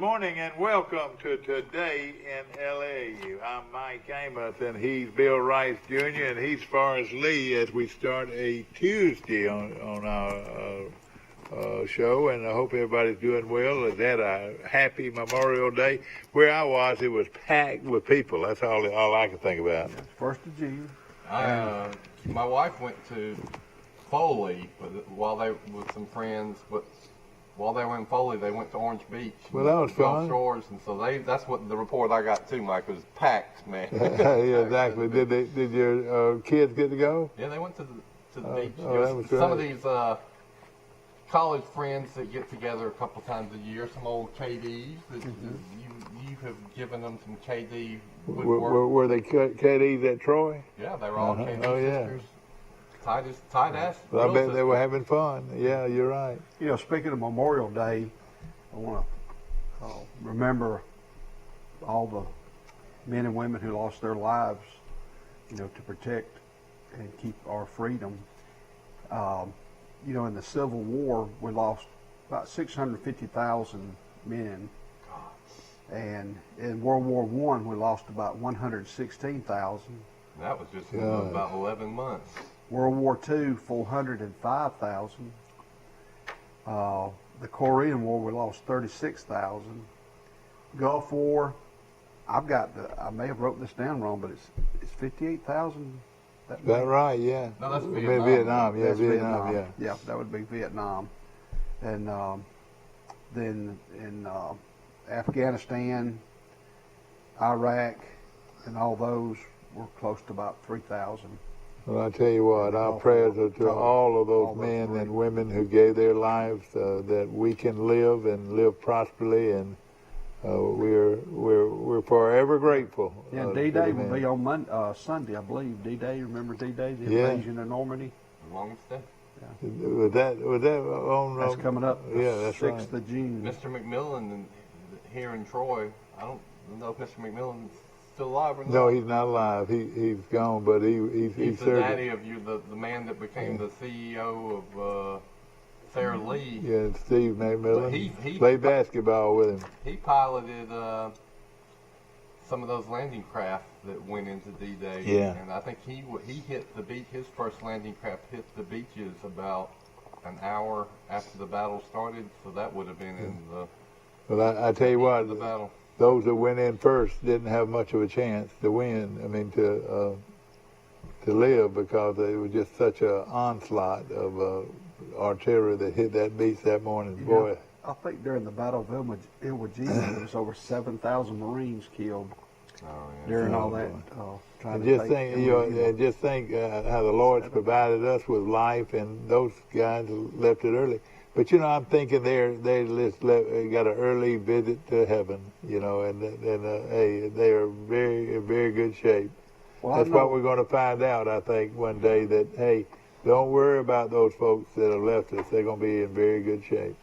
good morning and welcome to Today in LA. I'm Mike Amos and he's Bill Rice Jr. and he's Forrest Lee as we start a Tuesday on our show, and I hope everybody's doing well. It's had a happy Memorial Day. Where I was, it was packed with people. That's all I can think about. First of June. My wife went to Foley with some friends, but while they were in Foley, they went to Orange Beach. Well, that was fun. Shores, and so that's what the report I got too, Mike, was packed, man. Yeah, exactly. Did your kids get to go? Yeah, they went to the beach. That was great. Some of these college friends that get together a couple times a year, some old KDs that you have given them some KD woodwork. Were they KDs at Troy? Yeah, they were all KD sisters. Tight ass. Well, I bet they were having fun. Yeah, you're right. You know, speaking of Memorial Day, I want to remember all the men and women who lost their lives, you know, to protect and keep our freedom. You know, in the Civil War, we lost about 650,000 men. And in World War I, we lost about 116,000. That was just in about 11 months. World War II, 405,000. The Korean War, we lost 36,000. Gulf War, I may have wrote this down wrong, but it's 58,000. That right? Yeah. No, that's Vietnam. Yeah, That's Vietnam. Yeah. Yeah, that would be Vietnam. And then in Afghanistan, Iraq, and all those were close to about 3,000. Well, I tell you what, our prayers are to all of those men and women who gave their lives that we can live and live prosperly, and we're forever grateful. Yeah, D-Day will be on Sunday, I believe. D-Day, remember D-Day, the invasion of Normandy? The longest day. Yeah. Was that on? That's coming up. Yeah, that's 6th right. of June. Mr. McMillan here in Troy, I don't know if Mr. McMillan's still alive or not. No, he's not alive. He's gone, but he's the daddy of the man that became the CEO of Sarah Lee. Yeah, Steve McMillan. He played basketball with him. He piloted some of those landing craft that went into D-Day. Yeah. And I think he hit the beach. His first landing craft hit the beaches about an hour after the battle started. So that would have been in the. Well, I tell you what, the battle. Those that went in first didn't have much of a chance to win. I mean, to live, because it was just such an onslaught of artillery that hit that beach that morning. Yeah. Boy, I think during the Battle of Iwo Jima, there was over 7,000 Marines killed during all that. And just think how the Lord's provided us with life, and those guys left it early. But, you know, I'm thinking they just got an early visit to heaven, you know, and hey, they are very, in very good shape. Well, that's what we're going to find out, I think, one day, that, hey, don't worry about those folks that have left us. They're going to be in very good shape.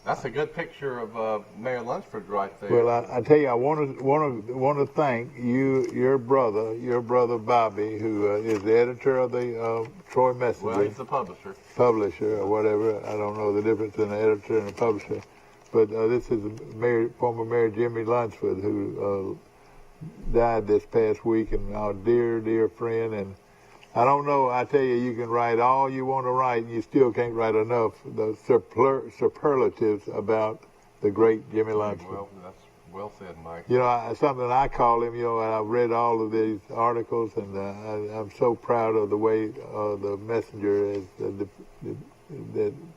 That's a good picture of Mayor Lunsford right there. Well, I tell you, I want to thank your brother Bobby, who is the editor of the Troy Messenger. Well, he's the publisher. Publisher or whatever. I don't know the difference in an editor and a publisher. But this is former Mayor Jimmy Lunsford, who died this past week, and our dear friend. And I don't know, I tell you, you can write all you want to write, and you still can't write enough the superlatives about the great Jimmy Lunsford. Well, that's well said, Mike. You know, something I call him, you know, and I've read all of these articles, and I'm so proud of the way the Messenger is that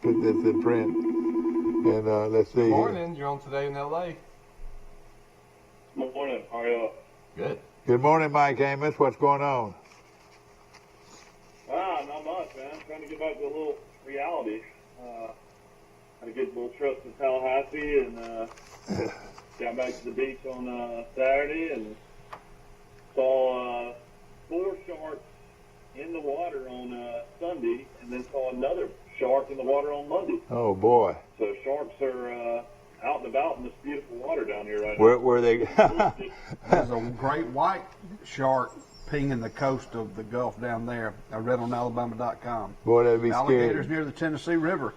put this in print. And let's see. Good morning, you're on Today in L.A. Good morning, how are you? Good. Good morning, Mike Amos. What's going on? Not much, man. Trying to get back to a little reality. Had a good little trip to Tallahassee, and got back to the beach on Saturday, and saw 4 sharks in the water on Sunday, and then saw another shark in the water on Monday. Oh, boy. So sharks are out and about in this beautiful water down here right now. now. Where they? There's a great white shark pinging the coast of the Gulf down there. I read on Alabama.com. Boy, that'd be Alligators scary. near the Tennessee River.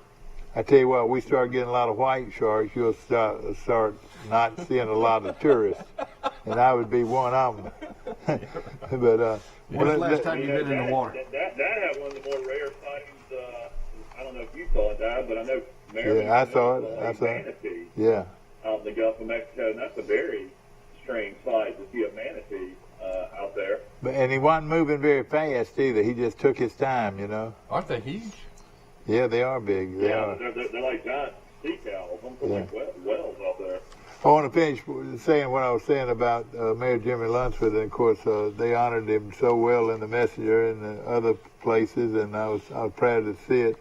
I tell you what, we start getting a lot of white sharks, you'll start not seeing a lot of tourists, and I would be one of them. But When's the last time you've been in the water? That had one of the more rare sightings. I don't know if you saw it, Dad, but I know Maryland. Yeah, I saw it. I saw it. Manatee Yeah. out in the Gulf of Mexico, and that's a very strange sight to see a manatee out there. And he wasn't moving very fast either. He just took his time, you know. Aren't they huge? Yeah, they are big. They are. They're like giant sea cows. I'm like whales out there. I want to finish saying what I was saying about Mayor Jimmy Lunsford, and of course they honored him so well in the Messenger and the other places, and I was proud to see it.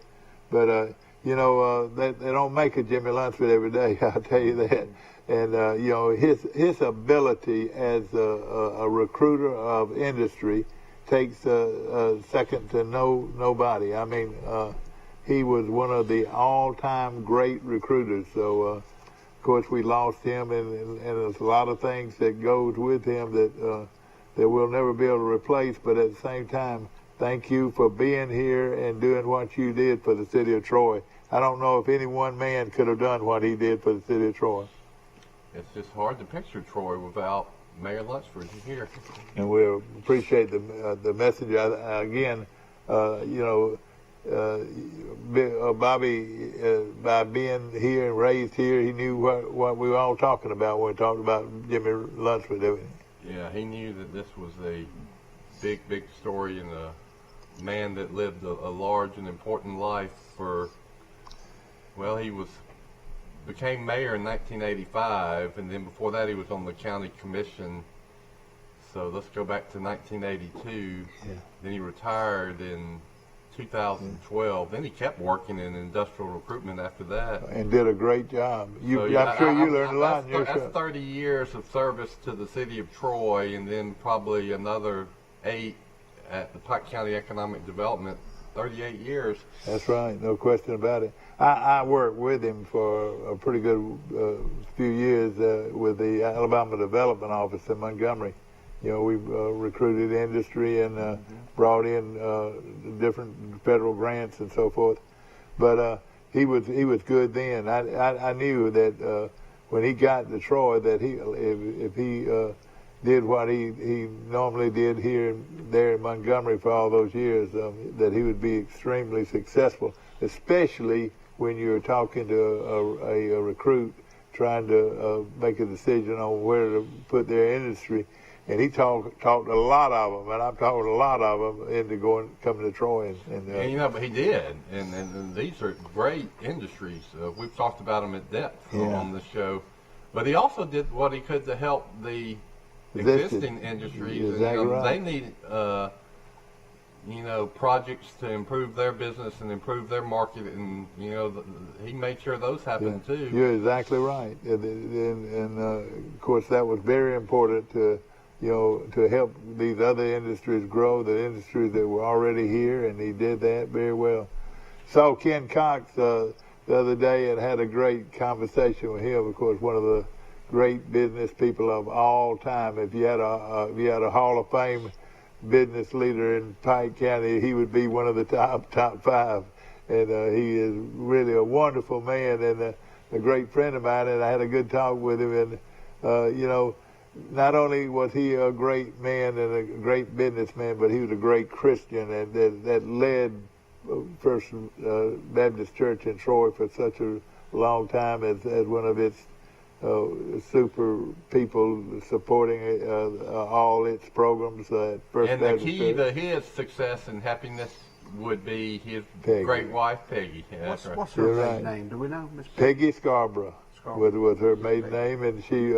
But you know, they don't make a Jimmy Lunsford every day. I'll tell you that. And you know, his ability as a recruiter of industry takes second to nobody. I mean, he was one of the all-time great recruiters. So, of course, we lost him, and there's a lot of things that goes with him that we'll never be able to replace. But at the same time, thank you for being here and doing what you did for the city of Troy. I don't know if any one man could have done what he did for the city of Troy. It's just hard to picture Troy without Mayor Lunsford here. And we appreciate the message. Again, you know, Bobby, by being here and raised here, he knew what we were all talking about when we talked about Jimmy Lunsford. Yeah, he knew that this was a big story and a man that lived a large and important life for, well, he became mayor in 1985, and then before that he was on the county commission. So let's go back to 1982. Yeah. Then he retired in 2012. Then he kept working in industrial recruitment after that. And did a great job. So, yeah, I'm sure you learned a lot in your show. That's 30 years of service to the city of Troy, and then probably another 8 at the Pike County Economic Development. 38 years. That's right, no question about it. I worked with him for a pretty good few years with the Alabama Development Office in Montgomery. You know, we recruited industry and brought in different federal grants and so forth. But he was good then. I knew that when he got to Troy, that if he did what he normally did there in Montgomery for all those years, that he would be extremely successful, especially when you're talking to a recruit trying to make a decision on where to put their industry. And he talked a lot of them, and I've talked a lot of them into coming to Troy. And you know, but he did, and these are great industries. We've talked about them at depth on the show. But he also did what he could to help the existing industries. Exactly, and, right. They need, you know, projects to improve their business and improve their market, and you know, he made sure those happened too. You're exactly right, and of course that was very important to, you know, to help these other industries grow, the industries that were already here, and he did that very well. Saw Ken Cox the other day and had a great conversation with him. Of course, one of the great business people of all time. If you had a Hall of Fame business leader in Pike County, he would be one of the top 5. And he is really a wonderful man and a great friend of mine. And I had a good talk with him. And you know, not only was he a great man and a great businessman, but he was a great Christian, and that led First Baptist Church in Troy for such a long time as one of its super people supporting all its programs at First And Baptist the key Church. to his success and happiness would be his Peggy. great wife, Peggy. Yeah, that's right. What's her You're maiden right. name? Do we know, Miss Peggy Scarborough was her maiden name, and she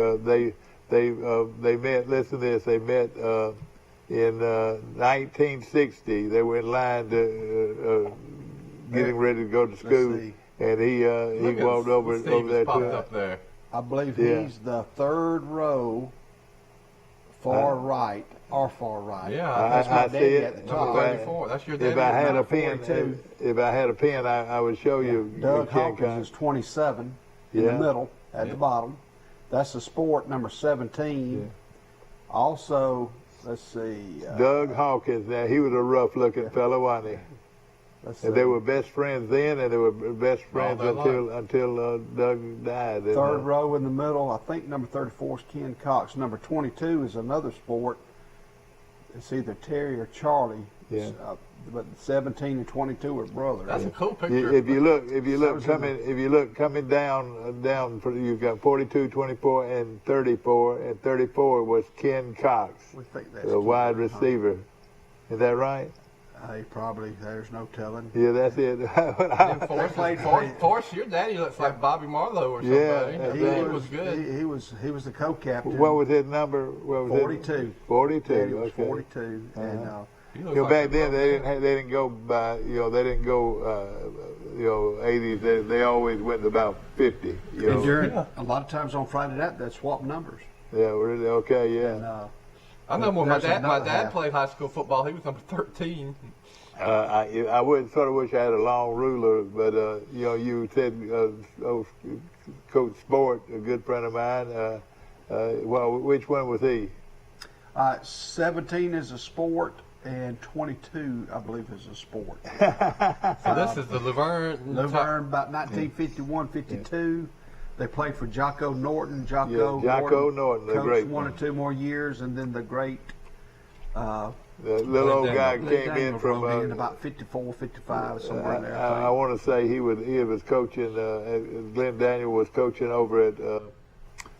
they met. Listen to this. They met in 1960. They were in line to getting ready to go to school, and he walked over there popped to up there. I believe he's the third row, far right, or far right. Yeah, That's my I see daddy it. at the number top. 34. That's your daddy. If I had a number pen, 42. if I had a pen, I would show you. Doug Ken Hawkins Cox. is 27 in Yeah. the middle, at Yeah. the bottom. That's the sport, number 17. Yeah. Also, let's see. Doug Hawkins. Now he was a rough-looking fellow, wasn't he? And they were best friends then, and they were best friends until Doug died. Third row in the middle, I think number 34 is Ken Cox. Number 22 is another sport. It's either Terry or Charlie. Yeah. But 17 and 22 are brothers. That's a cool picture. If you look coming down, you've got 42, 24, and 34. And 34 was Ken Cox, We think that's the wide receiver. Is that right? He probably, there's no telling. Yeah, that's it. Forrest, your daddy looks like Bobby Marlowe or somebody. Yeah, He was good. He was the co-captain. What was his number? 42. 42. Daddy was Okay. 42, and Back then they didn't go by, they didn't go 80s. They always went about 50. and during a lot of times on Friday night they'd swap numbers. Yeah, really. Okay, yeah. And, I know when my There's dad another half. played high school football. He was number 13. I would sort of wish I had a long ruler, but you said Coach Sport, a good friend of mine. Well, which one was he? 17 is a sport, and 22, I believe, is a sport. So this is the Laverne. Laverne, about 1951, 52. They played for Jocko Norton. Jocko Norton, the coached great one or two more years, and then the great the little old guy came in from in about 54, 55, somewhere in there. I want to say he was coaching. Glenn Daniel was coaching over at.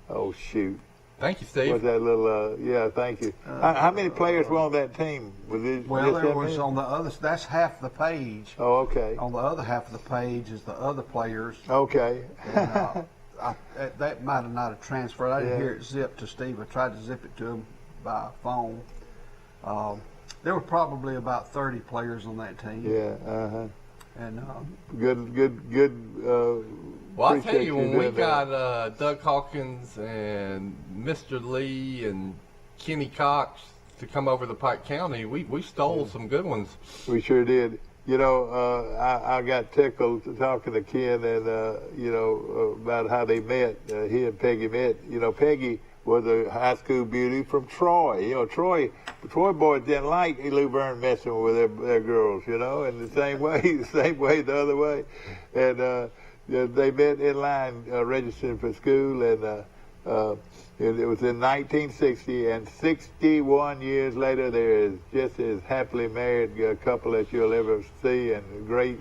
Oh shoot! Thank you, Steve. What's that little? Yeah, thank you. How many players were on that team? Well, there was on the other. That's half the page. Oh, okay. On the other half of the page is the other players. Okay. And, that might have not have transferred. I didn't hear it zip to Steve. I tried to zip it to him by phone. There were probably about 30 players on that team. Yeah. And Good. Well, I'll tell you, when we doing got Doug Hawkins and Mr. Lee and Kenny Cox to come over to Pike County, we stole some good ones. We sure did. I got tickled talking to Ken and, about how they met. He and Peggy met. Peggy was a high school beauty from Troy. Troy boys didn't like Laverne messing with their girls, and the same way the other way. And they met in line registering for school, and it was in 1960, and 61 years later, there is just as happily married couple that you'll ever see, and great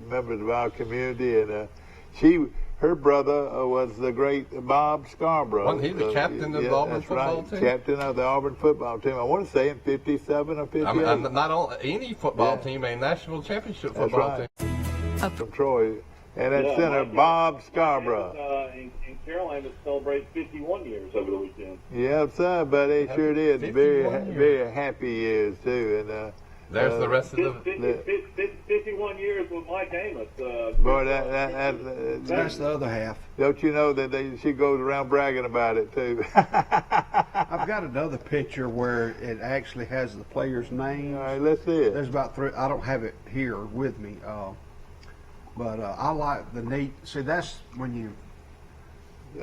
members of our community. And her brother was the great Bob Scarborough. Wasn't he the captain of the Auburn football team? Captain of the Auburn football team. I want to say in 57 or 58. I mean, not on any football team, a national championship football team. From Troy. And that center, Bob Scarborough. In Carolina celebrates 51 years over the weekend. Yeah, sir, but they sure did. 51 Very happy years, too. And there's the rest of the... 51 years with Mike Amos. Boy, that's the other half. Don't you know that she goes around bragging about it, too? I've got another picture where it actually has the players' names. All right, let's see it. There's about 3. I don't have it here with me. But I like the neat. See, that's when you.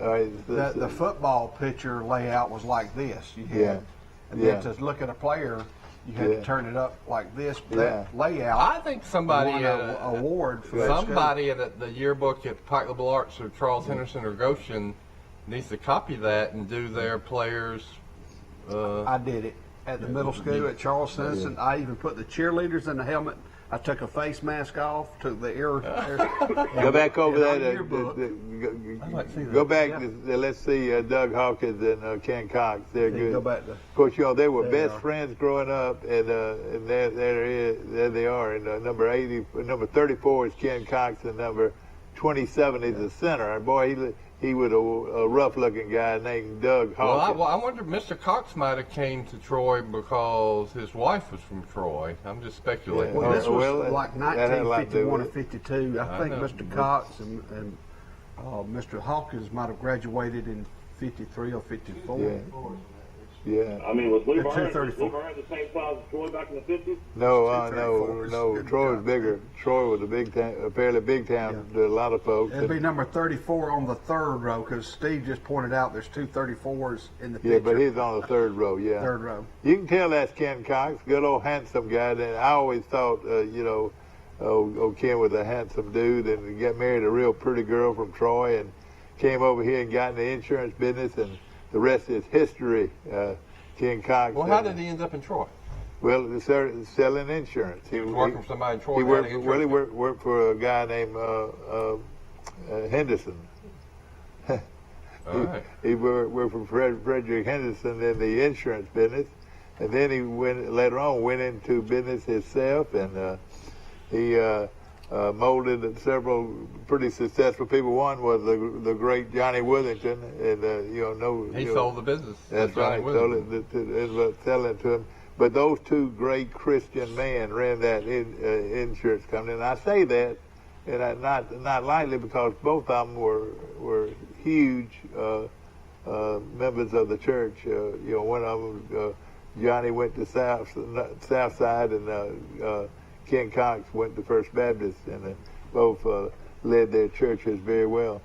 All right, The football picture layout was like this. You had, and then to look at a player, you had to turn it up like this. That layout. I think somebody won an award for that somebody at the yearbook at Pike Liberal Arts or Charles Henderson or Goshen needs to copy that and do their players. I did it at the middle school at Charles Henderson. I even put the cheerleaders in the helmet. I took a face mask off, took the air go back over that. Go back. Let's see Doug Hawkins and Ken Cox. They're good. Go back of course, they were best friends growing up, and there they are. And number 34 is Ken Cox, and number 27 is the center. And boy, he was a rough-looking guy named Doug Hawkins. Well, I wonder if Mr. Cox might have came to Troy because his wife was from Troy. I'm just speculating. Well, this was like 1951 or 52. I think Mr. Cox and Mr. Hawkins might have graduated in 53 or 54. Yeah. I mean, was Laverne the same size as Troy back in the 50s? No. Troy was bigger. Troy was a fairly big town to a lot of folks. It'd be number 34 on the third row, because Steve just pointed out there's two 34s in the picture. Yeah, but he's on the third row, Third row. You can tell that's Ken Cox, good old handsome guy. And I always thought, Ken was a handsome dude, and he got married a real pretty girl from Troy, and came over here and got in the insurance business, and the rest is history. Ken Cox. Well, how did he end up in Troy? Well, he started selling insurance. He was working for somebody in Troy. He worked for a guy named Henderson. All right. He worked for Frederick Henderson in the insurance business, and then he later on went into business himself, and he molded several pretty successful people. One was the great Johnny Withington, and he sold the business. That's right. Sold it to selling to him. But those two great Christian men ran that insurance company, and I say that, and not lightly, because both of them were huge members of the church. One of them, Johnny, went to South Side, and Ken Cox went to First Baptist, and both led their churches very well.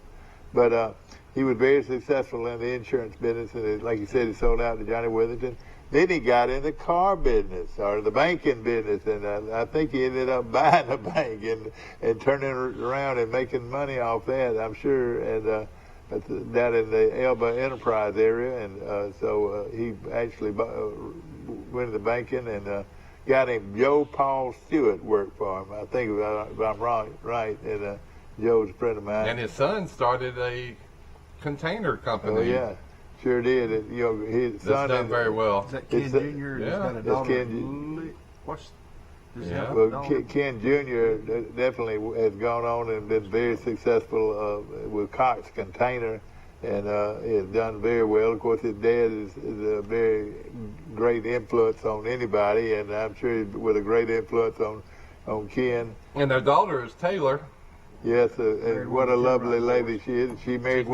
But he was very successful in the insurance business, and like you said, he sold out to Johnny Withington. Then he got in the car business or the banking business, and I think he ended up buying a bank and turning it around and making money off that, I'm sure, and down in the Elba Enterprise area. And so he actually went into banking, and guy named Joe Paul Stewart worked for him. I think if I'm wrong, right, and Joe's a friend of mine. And his son started a container company. Oh, yeah. Sure did. His son done very well. Is that Ken Jr.? Yeah. He's got a daughter. Ken Jr. definitely has gone on and been very successful with Cox Container, and has done very well. Of course, his dad is a very great influence on anybody, and I'm sure with a great influence on Ken. And their daughter is Taylor. Yes, and what a lovely lady she is. She married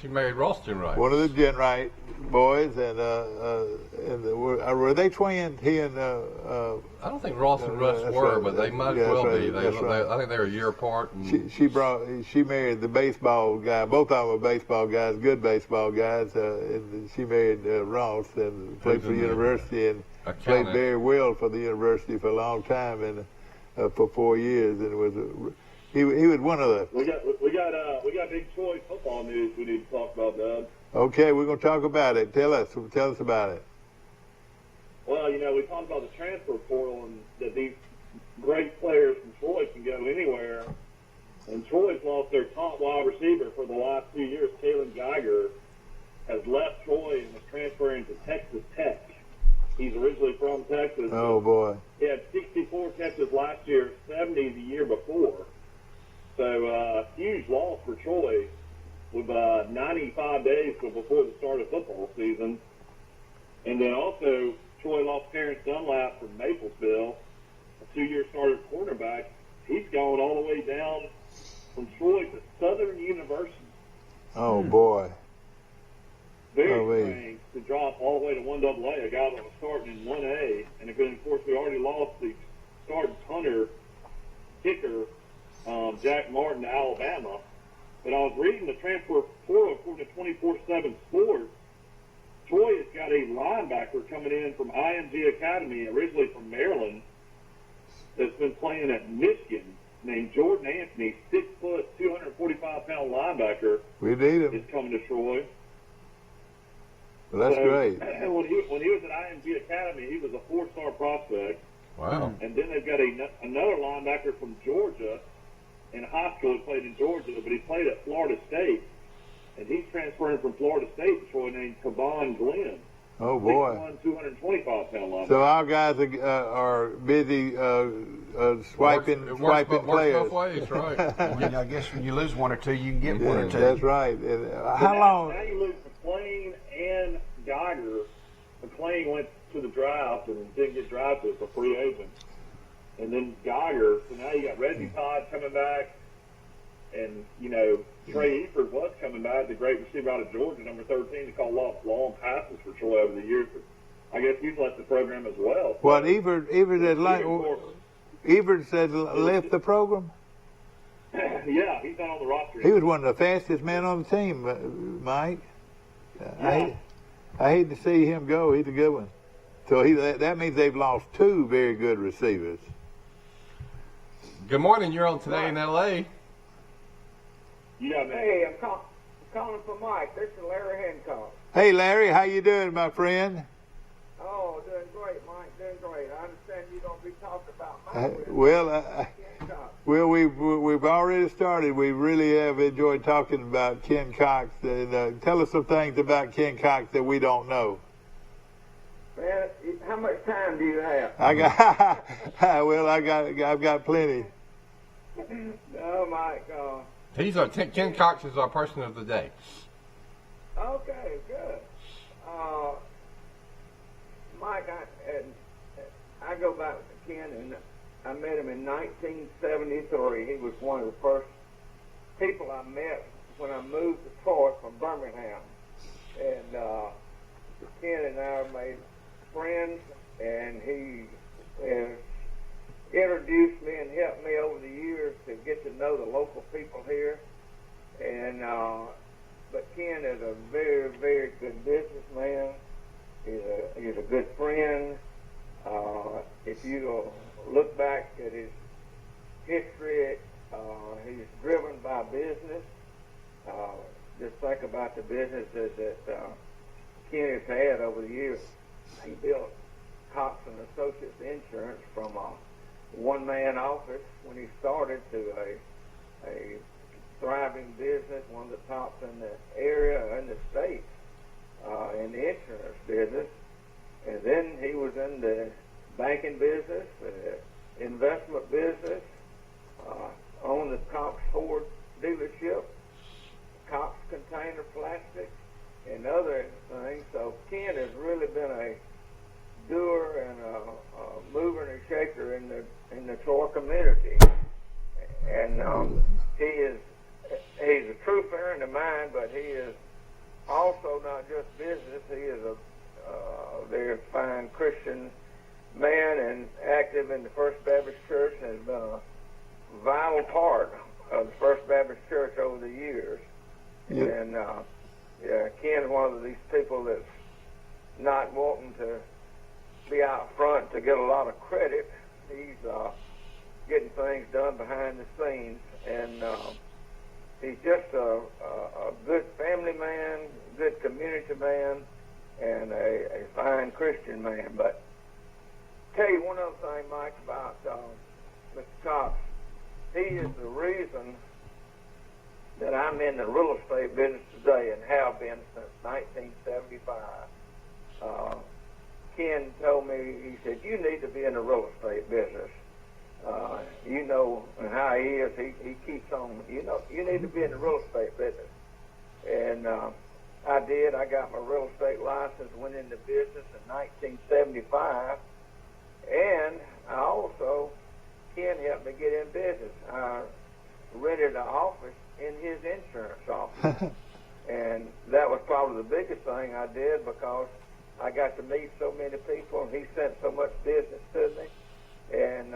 She married Ross Jenright. one of the Jenright boys, and were they twins? He and I don't think Ross and Russ were, but they might as well be. I think they were a year apart. And she married the baseball guy. Both of them were baseball guys, good baseball guys. And she married Ross and played for the university and played very well for the university for a long time, and for 4 years, and it was. He was one of the. We got big Troy football news we need to talk about, Doug. Okay, we're going to talk about it. Tell us about it. Well, we talked about the transfer portal and that these great players from Troy can go anywhere. And Troy's lost their top wide receiver for the last 2 years. Kalen Geiger has left Troy and is transferring to Texas Tech. He's originally from Texas. Oh boy! He had 64 catches last year, 70 the year before. So huge loss for Troy with 95 days before the start of football season. And then also Troy lost Terrence Dunlap from Maplesville, a 2-year starter cornerback. He's gone all the way down from Troy to Southern University. Oh boy! Very strange to drop all the way to 1AA, a guy that was starting in 1A. And of course, we already lost the starting punter, kicker, Jack Martin to Alabama. But I was reading the transfer portal according to 24/7 Sports. Troy has got a linebacker coming in from IMG Academy, originally from Maryland, that's been playing at Michigan, named Jordan Anthony, 6 foot, 245-pound linebacker. We need him. Is coming to Troy. Well, that's great. When he was at IMG Academy, he was a 4-star prospect. Wow. And then they've got another linebacker from Georgia. In high school, he played in Georgia, but he played at Florida State. And he's transferring from Florida State to Troy, named Kavon Glenn. Oh, boy. 225-pound linebacker. So our guys are busy swiping Works players. both ways, right? I guess when you lose one or two, you can get one or two. That's right. And, how long? Now you lose McClain and Geiger. McClain went to the draft and didn't get drafted as a free agent. And then Geiger, so now you got Reggie Todd coming back, and Trey Eford was coming back, the great receiver out of Georgia, number 13, to call long passes for Troy over the years. But I guess he's left the program as well. What Eford said left the program? Yeah, he's not on the roster. He was one of the fastest men on the team, Mike. I hate to see him go. He's a good one. So that means they've lost 2 very good receivers. Good morning. You're on Today in L.A. Yeah, man. Hey, I'm calling for Mike. This is Larry Hancock. Hey, Larry, how you doing, my friend? Oh, doing great, Mike. Doing great. I understand you're going to be talking about my friend, Hancock. Well, we've already started. We really have enjoyed talking about Ken Cox. Tell us some things about Ken Cox that we don't know. Man, how much time do you have? I've got plenty. Oh, Mike. Ken Cox is our person of the day. Okay, good. Mike, I go back to Ken, and I met him in 1973. He was one of the first people I met when I moved to Troy from Birmingham. And Ken and I made friends, and he has introduced me and helped me over the years to get to know the local people here. And but Ken is a very, very good businessman. He's a good friend. If you look back at his history, he's driven by business. Just think about the businesses that Ken has had over the years. He built Cox and Associates Insurance from a one-man office when he started to a thriving business, one of the tops in the area and the state in the insurance business. And then he was in the banking business, investment business, owned the Cox Ford dealership, Cox Container Plastics, and other things. So Ken has really been a doer and a mover and a shaker in the Troy community. And he's a true friend of mine, but he is also not just business. He is a very fine Christian man and active in the First Baptist Church, and has been a vital part of the First Baptist Church over the years. Yeah. And Ken's one of these people that's not wanting to be out front to get a lot of credit. He's getting things done behind the scenes, and he's just a good family man, good community man, and a fine Christian man. But tell you one other thing, Mike, about Mr. Cox. He is the reason that I'm in the real estate business today and have been since 1975. Ken told me, he said, you need to be in the real estate business. You know how he is. He keeps on, you need to be in the real estate business. And I did. I got my real estate license, went into business in 1975. And I also, Ken helped me get in business. I rented an office in his insurance office. And that was probably the biggest thing I did, because I got to meet so many people, and he sent so much business to me. And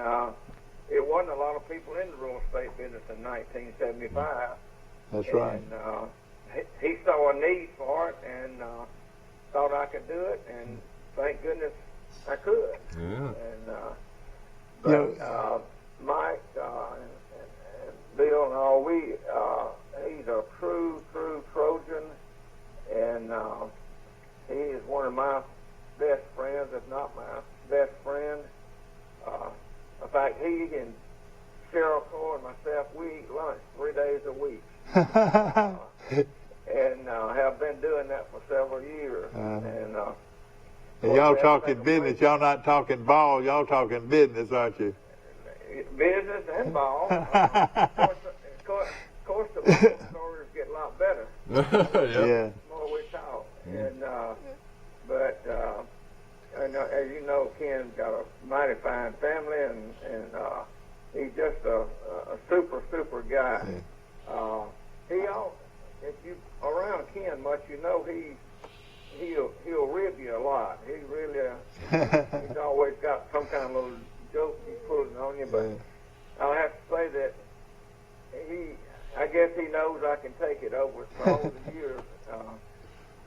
it wasn't a lot of people in the real estate business in 1975. That's right. And he saw a need for it and thought I could do it, and thank goodness I could. Yeah. And Mike and Bill and all, he's a true Trojan, and he is one of my best friends, if not my best friend. In fact, he and Cheryl Cole and myself, we eat lunch 3 days a week. And have been doing that for several years. And y'all talking business. Y'all not talking ball. Y'all talking business, aren't you? Business and ball. Of course, the ball stories get a lot better. Yeah. The more we talk. And as you know, Ken's got a mighty fine family, and he's just a super guy. Yeah. If you around Ken much, you know he'll rib you a lot. He really he's always got some kind of little joke he's pulling on you. But I'll have to say that I guess he knows I can take it over the years.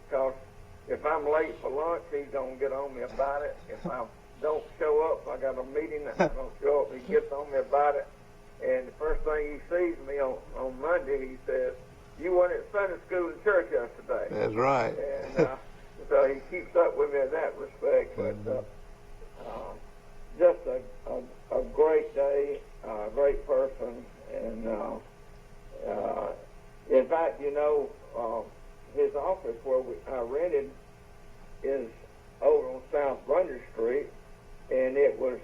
Because if I'm late for lunch, he's gonna get on me about it. If I don't show up, I got a meeting, I don't show up, he gets on me about it. And the first thing he sees me on Monday, he says, "You went at Sunday school and church yesterday." That's right. And so he keeps up with me in that respect. But just a great day, a great person, and in fact, his office where I rented is over on South Brunder Street, and it was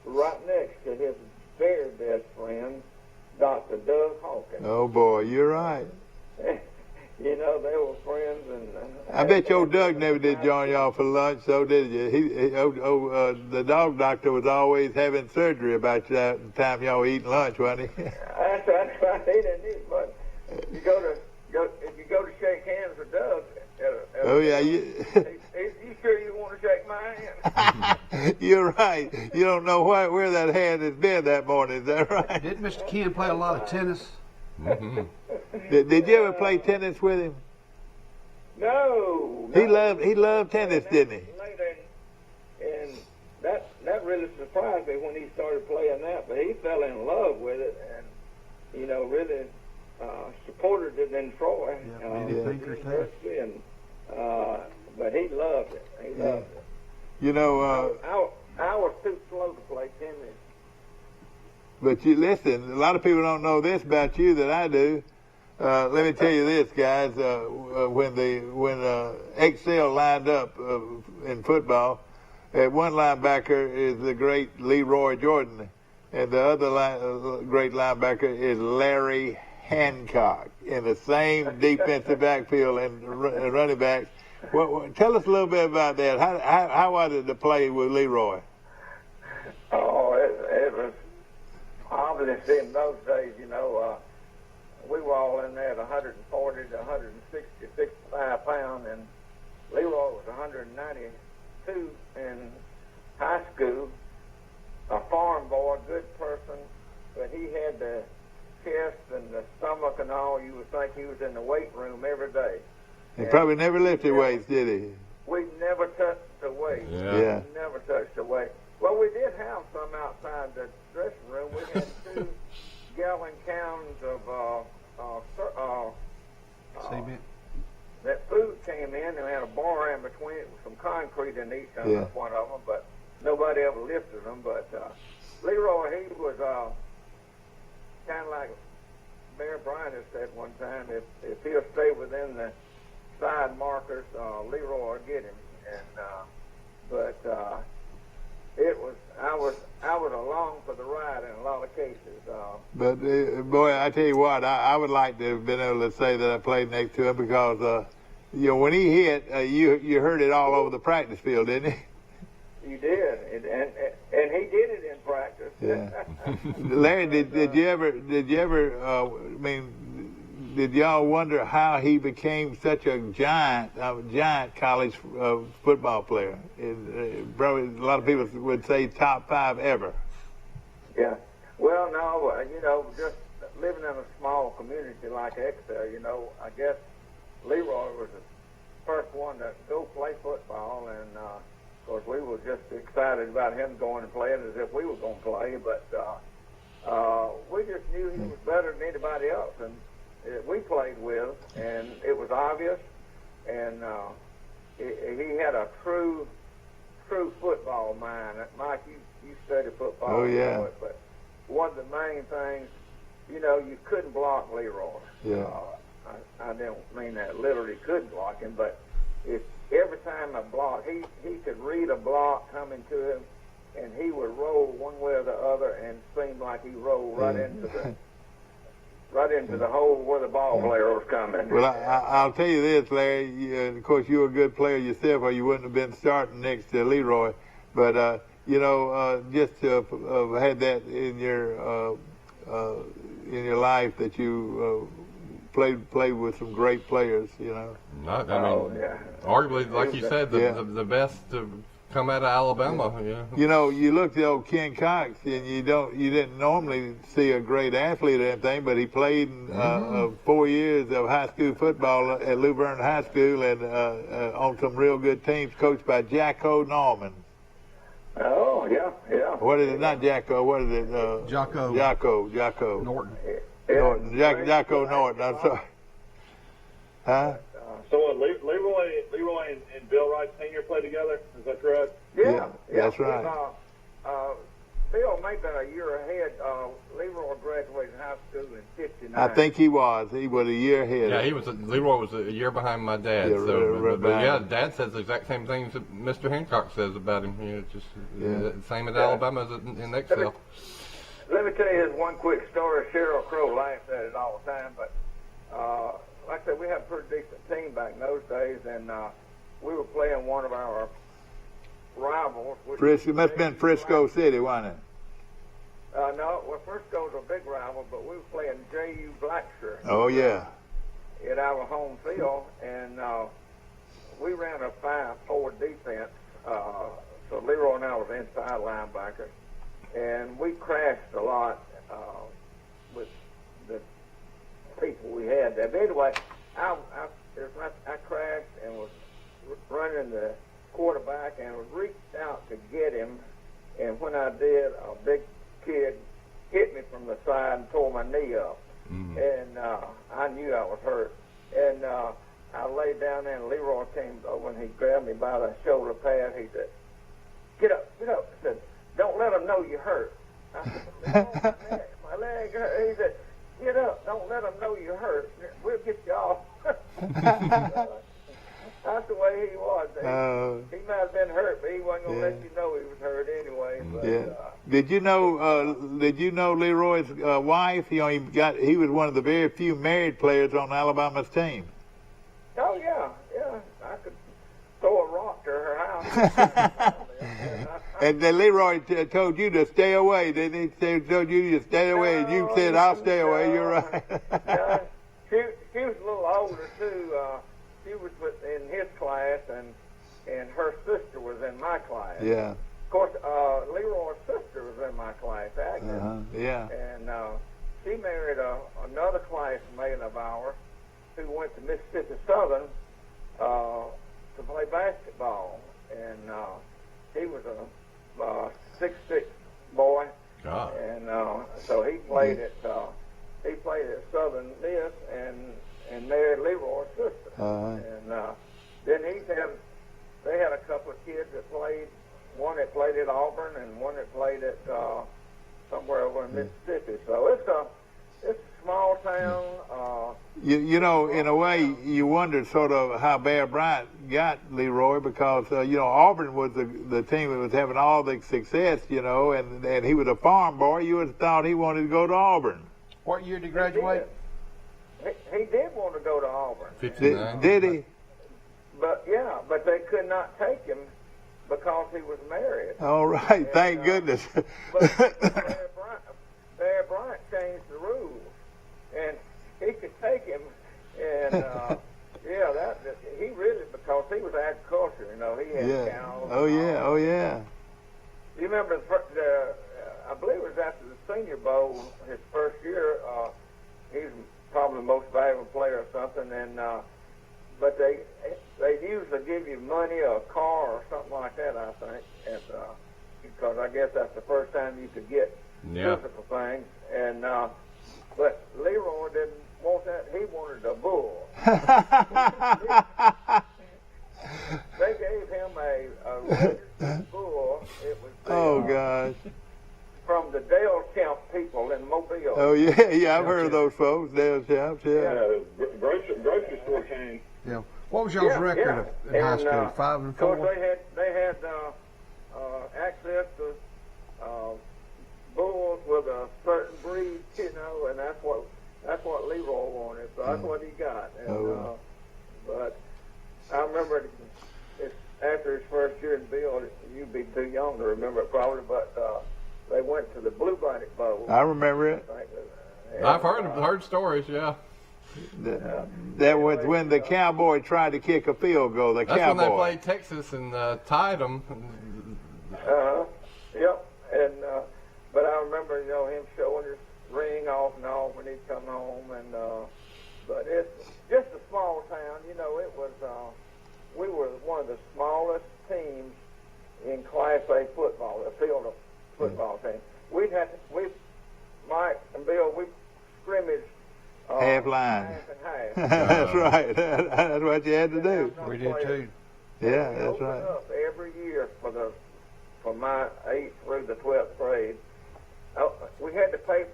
right next to his very best friend, Dr. Doug Hawkins. Oh boy, you're right. They were friends, and I bet your Doug never did join y'all for lunch, so did you? The dog doctor was always having surgery about the time y'all eating lunch, wasn't he? That's right. He didn't eat, but if you go to shake hands with Doug. Oh yeah, you sure you want to shake my hand? You're right. You don't know where that hand has been that morning. Is that right? Did Mr. Ken play a lot of tennis? Mm-hmm. Did you ever play tennis with him? No. He loved tennis, didn't he? Later, and that really surprised me when he started playing that. But he fell in love with it, and really supported it in Troy. University, and but he loved it. He loved it. I was too slow to play tennis. But you listen, a lot of people don't know this about you that I do. Let me tell you this, guys. When Excel lined up in football, one linebacker is the great Leroy Jordan, and the other great linebacker is Larry Hancock in the same defensive backfield and running backs. Tell us a little bit about that. How was it to play with Leroy? Oh, it was obviously in those days, we were all in there at 140 to 160, 65 pounds, and Leroy was 192 in high school, a farm boy, good person, but he had the chest and the stomach and all. You would think he was in the weight room every day. He probably never lifted weights, did he? We never touched the weight. Yeah. We never touched the weight. Well, we did have some outside the dressing room. We had 2-gallon cans of Cement. that food came in, and we had a bar in between it with some concrete in each one of them, but nobody ever lifted them. But Leroy, he was kind of like Bear Bryant has said one time, if he'll stay within the side markers, Leroy will get him. And I was along for the ride in a lot of cases. But boy, I tell you what, I would like to have been able to say that I played next to him because when he hit, you heard it all over the practice field, didn't he? You did, and he did it in practice. Yeah. Larry, did you ever? Did y'all wonder how he became such a giant college football player? Probably a lot of people would say top 5 ever. Yeah. Well, no, just living in a small community like Excel, I guess Leroy was the first one to go play football, and of course we were just excited about him going and playing as if we were going to play, but we just knew he was better than anybody else, and we played with, and it was obvious, and he had a true football mind. Mike, you study football. Oh, yeah. But one of the main things, you couldn't block Leroy. Yeah. I don't mean that literally could block him, but every time I blocked, he could read a block coming to him, and he would roll one way or the other, and seemed like he rolled right into the hole where the ball player was coming. Well, I'll tell you this, Larry. Of course, you were a good player yourself, or you wouldn't have been starting next to Leroy. But just to have had that in your life that you played with some great players, Arguably, like you said, the best to come out of Alabama. Yeah. You looked at old Ken Cox, and you didn't normally see a great athlete or anything, but he played 4 years of high school football at Luverne High School and on some real good teams, coached by Jacko Norman. Oh, yeah. What is it? Not Jacko. What is it? Jocko. Jocko. Norton. Norton. Jocko Norton. I'm sorry. Huh? So Leroy and Bill Wright Sr. played together. Is that correct? Yeah, that's right. Bill may have been a year ahead. Leroy graduated high school in '59. I think he was. He was a year ahead. Yeah, Leroy was a year behind my dad. Yeah, so, right but yeah, behind. Dad says the exact same things that Mr. Hancock says about him. You know, just the same at Alabama as in Excel. Let me tell you this one quick story. Cheryl Crow laughs at it all the time, but like I said, we had a pretty decent team back in those days, and we were playing one of our rivals. It must have been Frisco City, wasn't it? No, well, Frisco's a big rival, but we were playing J.U. Blacksher. Oh, yeah. At our home field, and we ran a 5-4 defense. So Leroy and I was inside linebacker, and we crashed a lot with the people we had there. But anyway, I crashed and was running the quarterback and reached out to get him, and when I did, a big kid hit me from the side and tore my knee up. And I knew I was hurt. And I laid down there, and Leroy came over, and he grabbed me by the shoulder pad. He said, get up. I said, don't let them know you're hurt. I said, Leroy, my leg hurt. He said, get up. Don't let them know you're hurt. We'll get you off. That's the way he was. He might have been hurt, but he wasn't going to let you know he was hurt anyway. But, Did you know Leroy's wife? You know, he was one of the very few married players on Alabama's team. Oh yeah. I could throw a rock to her house. And then Leroy told you to stay away. Didn't he? Told you to stay away, and you said, "I'll stay away." You're right. She was a little older too. She was in his class, and her sister was in my class. Yeah. Of course, Leroy's sister was in my class, Agnes. Yeah. And she married another classmate of ours who went to Mississippi Southern to play basketball, and he was a 6'6" boy. God. And so he played at Southern Miss and married Leroy's sister. And then they had a couple of kids that played. One that played at Auburn and one that played at somewhere over in Mississippi. So it's a small town. You know, in a way, you wondered sort of how Bear Bryant got Leroy because, Auburn was the team that was having all the success, and he was a farm boy. You would have thought he wanted to go to Auburn. What year did he graduate? He did want to go to Auburn. 59. Did he? But they could not take him because he was married. All right, thank goodness. But Bear Bryant changed the rules, and he could take him, and he really, because he was agriculture, he had cows. Oh yeah. You remember I believe it was after the Senior Bowl, his first year. He's probably the most valuable player or something, and but they usually give you money or a car or something like that, I think, because I guess that's the first time you could get physical things. And but Leroy didn't want that; he wanted a bull. They gave him a registered bull. It was gosh. From the Dale Kemp people in Mobile. Oh yeah, I've heard of those folks. Dale Champs, Grocery store chain. Yeah. What was y'all's record in high school? 5-4. Of course, they had access to bulls with a certain breed, and that's what Leroy wanted. So that's what he got. And, but I remember after his first year in Bill, you'd be too young to remember it probably, but they went to the Blue Bunny Bowl. I remember it. And, I've heard stories, yeah. That was when the Cowboy tried to kick a field goal. That's Cowboy. when they played Texas and tied them. Yep. And but I remember, him showing his ring off and all when he'd come home. And but it's just a small town. It was we were one of the smallest teams in Class A football. The field of football team. Mike and Bill, we scrimmaged half line. half and half. That's right. That's what you had to do. We did too. Yeah, We that's opened right. up every year for my 8th through the 12th grade. We had to play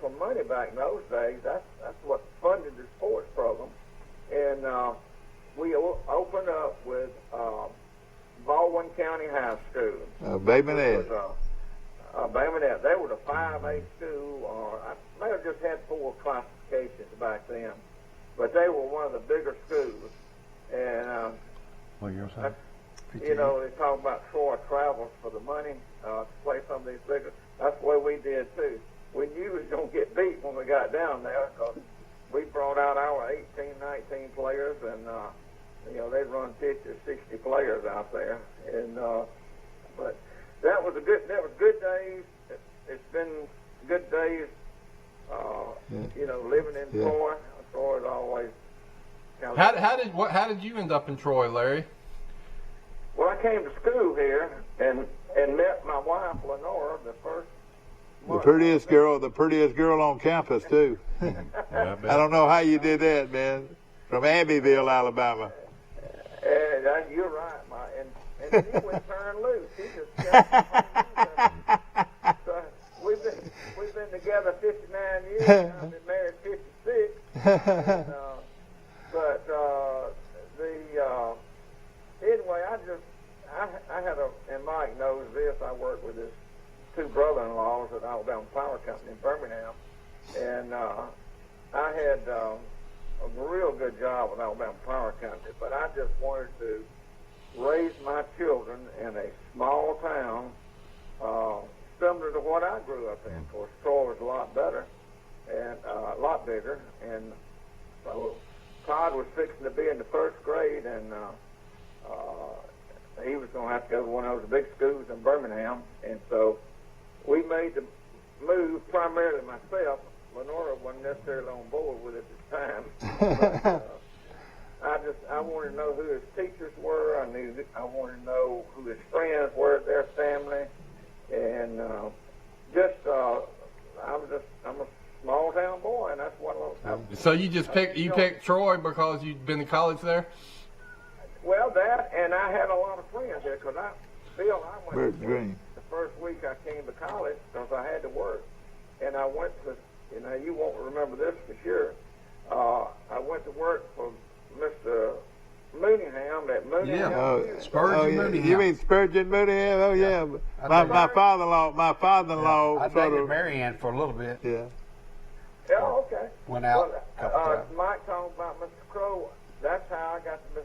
for money back in those days. That's what funded the sports program. And we opened up with Baldwin County High School. Bay Minette. Bay Minette. They were the 5A school, or I may have just had 4 classifications back then, but they were one of the bigger schools. And What you're saying? you know, they talk about Troy travels for the money to play some of these bigger. That's the way we did too. We knew we was going to get beat when we got down there because we brought out our 18, 19 players, and you know, they'd run 50 or 60 players out there. And but that was good days. It's been good days. You know, living in Troy. Troy is always. How did you end up in Troy, Larry? Well, I came to school here and met my wife Lenora the first The month. prettiest girl on campus too. I don't know how you did that, man. From Abbeville, Alabama. And you're right, and then he went turn loose. He just kept so we've been together 59 years. And I've been married 56. And, but anyway, I had and Mike knows this. I worked with his 2 brother-in-laws at Alabama Power Company in Birmingham, and I had a real good job with Alabama Power Company. But I just wanted to raise my children in a small town, similar to what I grew up in. Of course, Troy was a lot better and a lot bigger, and so Todd was fixing to be in the 1st grade, and he was going to have to go to one of those big schools in Birmingham, and so we made the move, primarily myself. Lenora wasn't necessarily on board with it at the time. But, I wanted to know who his teachers were. I wanted to know who his friends were, their family, and I'm a small town boy, and that's what So you just picked Troy because you'd been to college there? Well, that, and I had a lot of friends there, because I went Bird Green. the first week I came to college because I had to work, and I went to, you won't remember this for sure, I went to work for Mr. Mooneyham at Mooneyham. Spurgeon Mooneyham. You mean Spurgeon Mooneyham? Oh yeah. My father-in-law. I sort dated of. Marianne for a little bit. Yeah. Yeah, okay. Went out a couple times. Mike talking about Mr. Crow. That's how I got to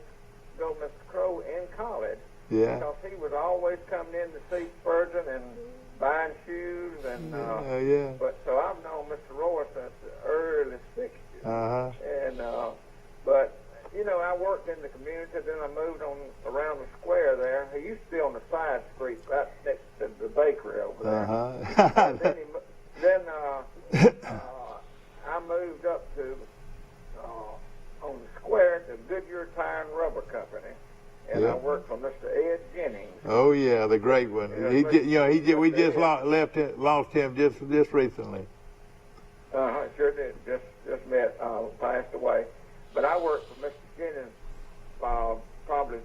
go Mr. Crow in college. Yeah. Because he was always coming in to see Spurgeon and buying shoes and. Yeah. But so I've known Mr. Roy since the early '60s. And but I worked in the community. Then I moved on around the square there. He used to be on the side street right next to the bakery over there. Then I moved up to on the square to Goodyear Tire and Rubber Company, and I worked for Mr. Ed Jennings. Oh yeah, the great one. We just lost him just recently. Sure did. Just met, passed away. But I worked for Mr. Jennings probably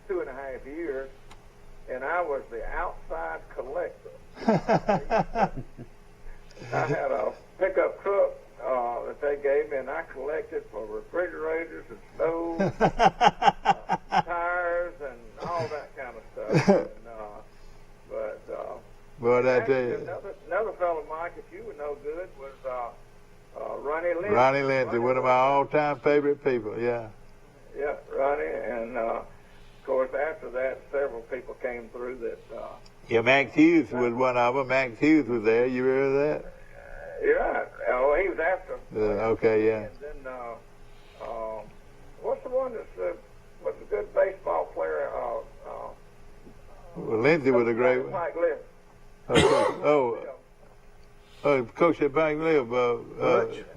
2.5 years, and I was the outside collector. I had a pickup truck that they gave me, and I collected for refrigerators and stoves, tires, and all that kind of stuff. And, but I tell you, another fellow, Mike, if you would know good, was Ronnie Lindsay. Ronnie Lindsay, one of my all-time favorite people. Yeah. Yeah, Ronnie, and of course after that, several people came through that. Yeah, Max Hughes was one of them. Max Hughes was there. You remember that? You're right. Oh, he was after. Okay, yeah. And then, what's the one that was a good baseball player? Well, Lindsay was a great one. Mike Liv. Coach at Bank Live.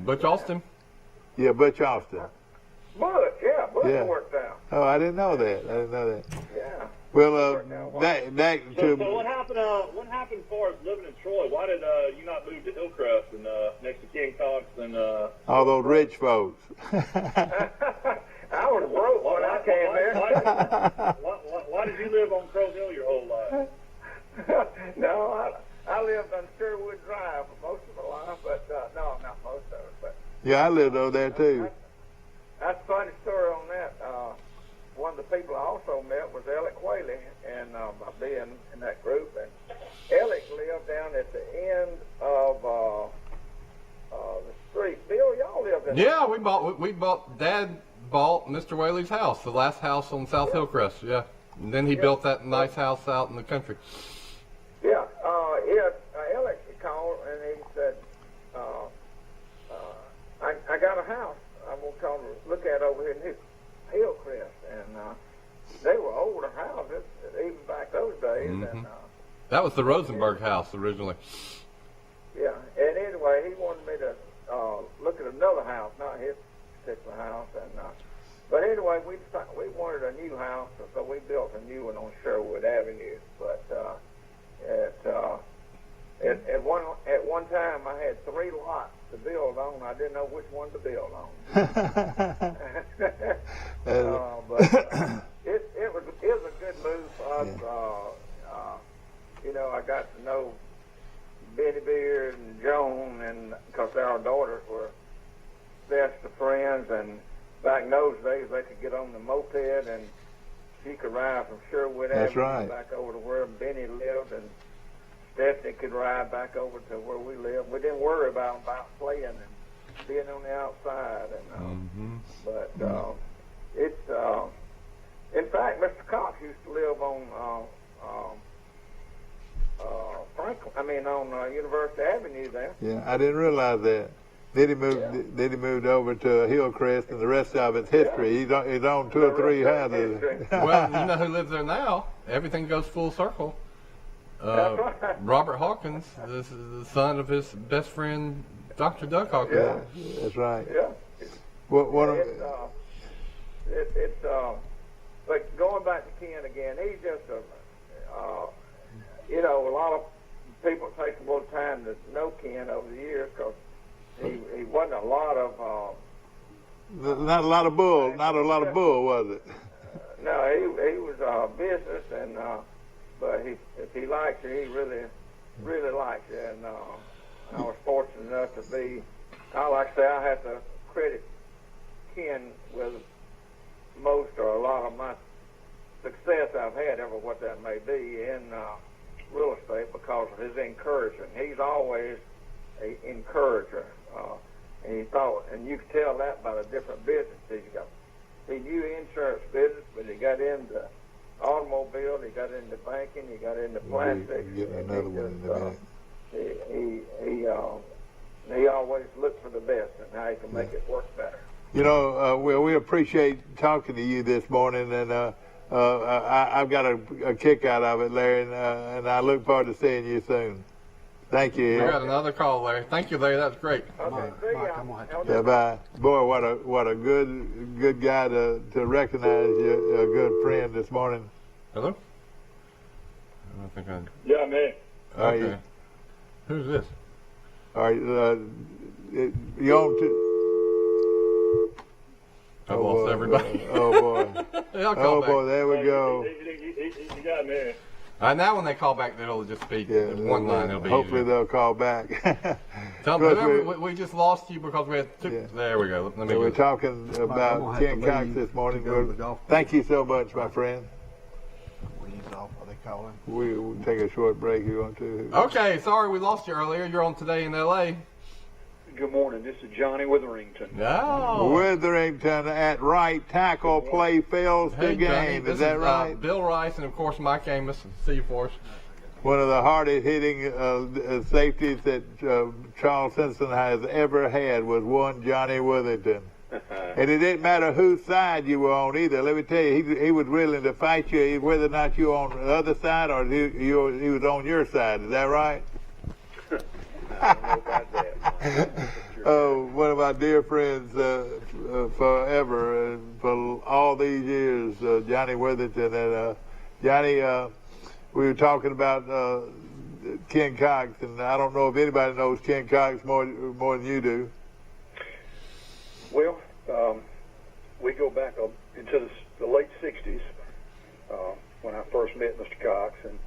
Butch Austin. Yeah, Butch Austin. Butch, Butch worked out. Oh, I didn't know that. Yeah. Well, that So to what happened? What happened as far as living in Troy? Why did you not move to Hillcrest and next to King Cox and? all those rich folks. I was broke when I came there. Why did you live on Crow Hill your whole life? No, I lived on Sherwood Drive for most of my life, but no, not most of it. But Yeah, I lived over there too. that's a funny story on that. One of the people I also met was Alec Whaley, and by being in that group, and Alec lived down at the end of the street. Bill, y'all lived in Yeah, we bought. Dad bought Mr. Whaley's house, the last house on South Hillcrest. Yeah, and then he built that nice house out in the country. Yeah, Alec called and he said, I got a house I'm going to come look at over here in Hillcrest. And they were older houses, even back those days. Mm-hmm. And That was the Rosenberg house originally. yeah, and anyway, he wanted me to look at another house, not his particular house. And but anyway, we wanted a new house, so we built a new one on Sherwood Avenue. But at one time, I had 3 lots to build on. I didn't know which one to build on. But it was a good move for us. I got to know Benny Beard and Joan, and because our daughters were best of friends, and back in those days, they could get on the moped and she could ride from Sherwood That's Avenue right. back over to where Benny lived, and Stephanie could ride back over to where we lived. We didn't worry about playing and being on the outside. And but it's in fact, Mr. Cox used to live on on University Avenue there. Yeah, I didn't realize that. Then he moved. Yeah. Then he moved over to Hillcrest, and the rest of it's history. He's owned 2 or 3 houses. Well, you know who lives there now? Everything goes full circle. That's right. Robert Hawkins, this is the son of his best friend, Dr. Doug Hawkins. Yeah, that's right. Yeah. What But going back to Ken again, he's just a lot of people take a little time to know Ken over the years because he wasn't a lot of. Not a lot of bull. Not a lot of bull, was it? No, he was business, and but if he likes you, he really likes you. And I was fortunate enough to be. Like I say, I have to credit Ken with most or a lot of my success I've had, ever what that may be, in real estate because of his encouragement. He's always an encourager. And he thought, and you could tell that by the different businesses he got. He knew insurance business, but he got into automobile, he got into banking, he got into plastics. Getting another one in the He always looked for the best and how he can make it work better. We appreciate talking to you this morning, and I've got a kick out of it, Larry, and I look forward to seeing you soon. Thank you. We got another call, Larry. Thank you, Larry. That's great. Okay, see ya. Mike, I'm gonna have to Yeah, bye. Boy, what a good guy to recognize you, a good friend this morning. Hello? I don't think I... Yeah, man. Okay. Who's this? All right, you on to? I've lost everybody. Oh boy. Yeah, I'll call Oh back. boy, there we go. You got me. Now when they call back, they'll just speak Yeah, one line. It'll be hopefully easier. they'll call back. Tell Plus them, we just lost you because we had two. Yeah. There we go. Let me We're go. talking I'm gonna about have to Ken Cox leave this morning. to go to the golf Thank you so much, my friend. He's off. Are they calling? We'll take a short break if you want to. Okay, sorry we lost you earlier. You're on Today in L.A. Good morning. This is Johnny Witherington. No. Witherington at right tackle, play fails to Hey, Johnny, game. this Is that right? Bill Rice and, of course, Mike Amos. See you for us. One of the hardest hitting safeties that Charles Simpson has ever had was one Johnny Witherington. And it didn't matter whose side you were on either. Let me tell you, he was willing to fight you whether or not you were on the other side or he was on your side. Is that right? I don't know about that. Oh, one of my dear friends forever, for all these years, Johnny Witherington. Johnny, we were talking about Ken Cox, and I don't know if anybody knows Ken Cox more than you do. Well, we go back into the late 60s when I first met Mr. Cox, and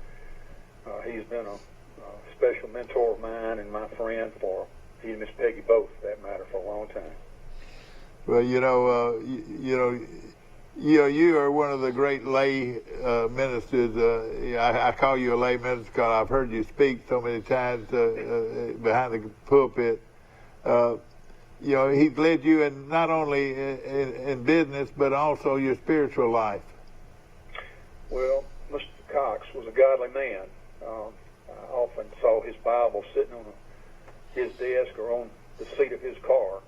he's been a special mentor of mine and my friend for, he and Miss Peggy both, for that matter, for a long time. Well, you are one of the great lay ministers. I call you a lay minister because I've heard you speak so many times behind the pulpit. He's led you in not only in business but also your spiritual life. Well, Mr. Cox was a godly man. I often saw his Bible sitting on his desk or on the seat of his car.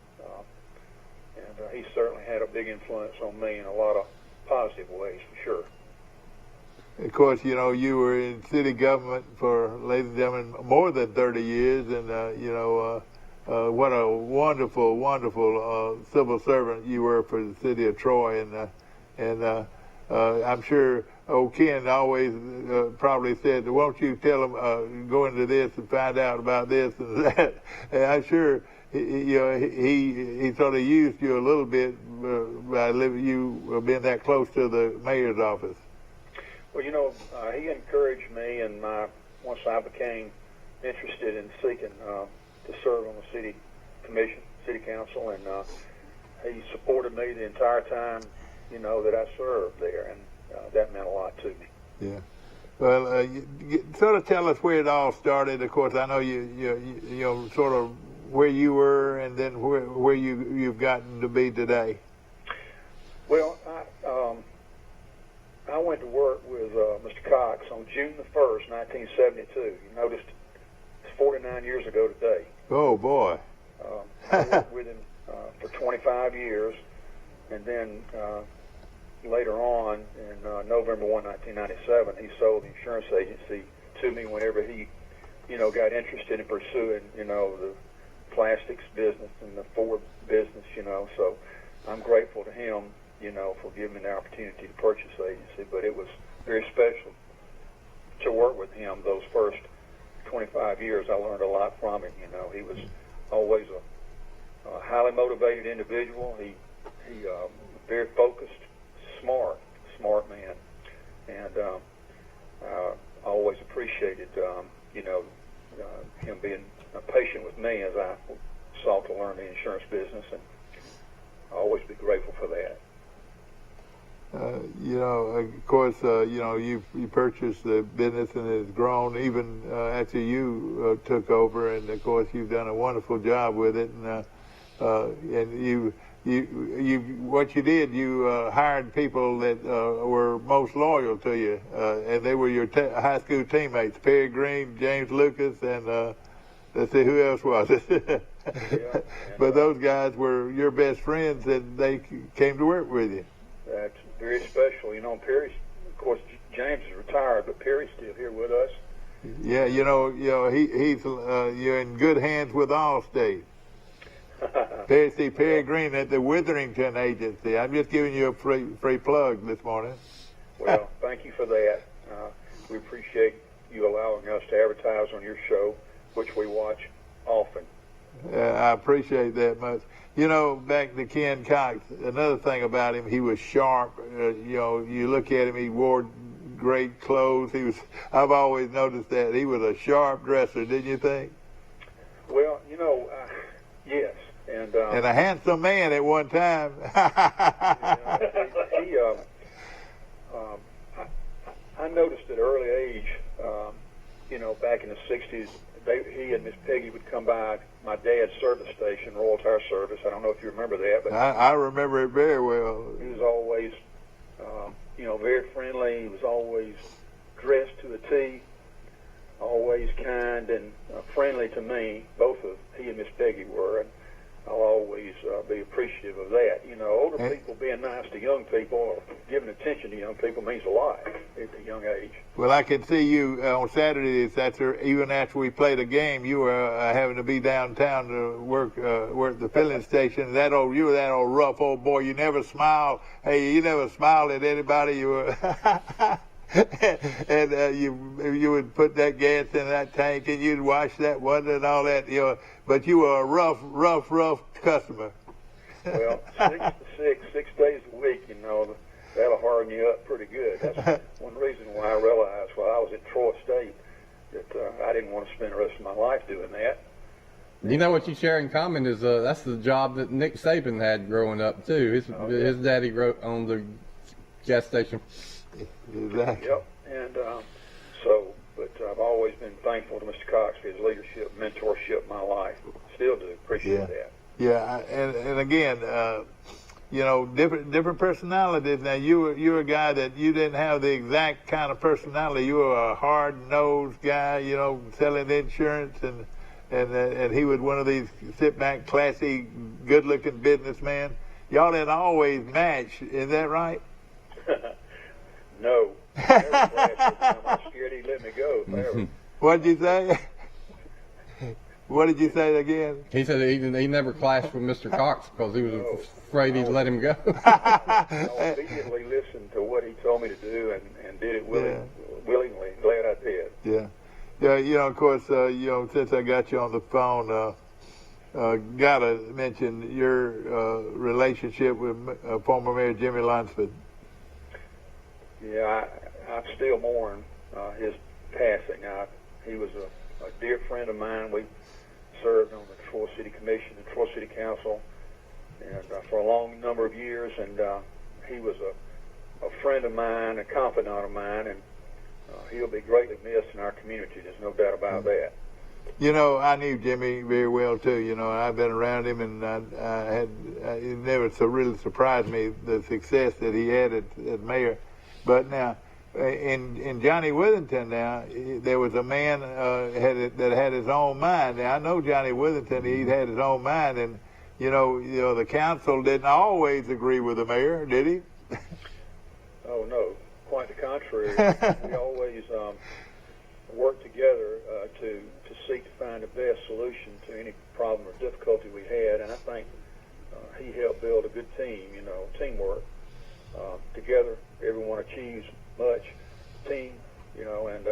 And he certainly had a big influence on me in a lot of positive ways, for sure. Of course, you were in city government for, ladies and gentlemen, more than 30 years, and, what a wonderful, wonderful civil servant you were for the city of Troy. And I'm sure old Ken always probably said, won't you tell him, go into this and find out about this and that. And I'm sure he sort of used you a little bit by you being that close to the mayor's office. Well, he encouraged me, and once I became interested in seeking to serve on the city commission, city council, and he supported me the entire time, that I served there, and that meant a lot to me. Yeah. Well, sort of tell us where it all started. Of course, I know you sort of where you were, and then where you've gotten to be today. Well, I went to work with Mr. Cox on June the 1st, 1972. You noticed it's 49 years ago today. Oh, boy. I worked with him for 25 years, and then later on, in November 1, 1997, he sold the insurance agency to me whenever he, got interested in pursuing, the plastics business and the Ford business, so I'm grateful to him, for giving me the opportunity to purchase the agency, but it was very special to work with him those first 25 years. I learned a lot from him, he was always a highly motivated individual. He very focused, smart man, and I always appreciated, him being patient with me as I sought to learn the insurance business, and I'll always be grateful for that. Of course, you purchased the business and it's grown even after you took over, and of course you've done a wonderful job with it, and you what you did, you hired people that were most loyal to you, and they were your high school teammates, Perry Green, James Lucas, and let's see, who else was it? Yeah, but those guys were your best friends, and they came to work with you. That's very special. Perry's, of course, James is retired, but Perry's still here with us. Yeah, he's you're in good hands with Allstate. Perry Green at the Witherington Agency. I'm just giving you a free plug this morning. Well, thank you for that. We appreciate you allowing us to advertise on your show, which we watch often. I appreciate that much. Back to Ken Cox, another thing about him, he was sharp. You look at him, he wore great clothes. I've always noticed that. He was a sharp dresser, didn't you think? Well, yes. And a handsome man at one time. I noticed at an early age, back in the 60s, he and Miss Peggy would come by my dad's service station, Royal Tire Service. I don't know if you remember that, but I remember it very well. He was always, very friendly. He was always dressed to a T, always kind and friendly to me. Both of he and Miss Peggy were, and I'll always be appreciative of that. Older people being nice to young people or giving attention to young people means a lot at a young age. Well, I can see you on Saturdays, even after we played a game, you were having to be downtown to work the filling station. You were that old rough old boy. You never smiled. Hey, you never smiled at anybody. You were. and you would put that gas in that tank, and you'd wash that one and all that. But you were a rough customer. Well, 6 days a week, that'll harden you up pretty good. That's one reason why I realized while I was at Troy State that I didn't want to spend the rest of my life doing that. You know what you share in common is that's the job that Nick Saban had growing up too. His daddy owned the gas station. Exactly. Yep. And but I've always been thankful to Mr. Cox for his leadership, mentorship in my life. Still do appreciate that. Yeah, and again, different personalities. Now you're a guy that you didn't have the exact kind of personality. You were a hard-nosed guy, selling insurance, and he was one of these sit-back, classy, good-looking businessmen. Y'all didn't always match. Is that right? No. I'm scared he'd let me go. Never. What did you say? What did you say again? He said he never clashed with Mr. Cox because he was afraid he'd let him go. I immediately listened to what he told me to do and did it willingly. Glad I did. Yeah. Yeah, of course, since I got you on the phone, gotta mention your relationship with former Mayor Jimmy Lunsford. Yeah, I still mourn his passing. He was a dear friend of mine. We served on the Troy City Commission, the Troy City Council, and for a long number of years. And he was a friend of mine, a confidant of mine, and he'll be greatly missed in our community. There's no doubt about that. I knew Jimmy very well too. I've been around him, and it never really surprised me the success that he had as mayor. But now, in Johnny Withington, now there was a man that had his own mind. Now I know Johnny Withington; he had his own mind, and the council didn't always agree with the mayor, did he? Oh no, quite the contrary. We always worked together to seek to find the best solution to any problem or difficulty we had, and I think he helped build a good team. Teamwork. Together, everyone achieves much. Team, and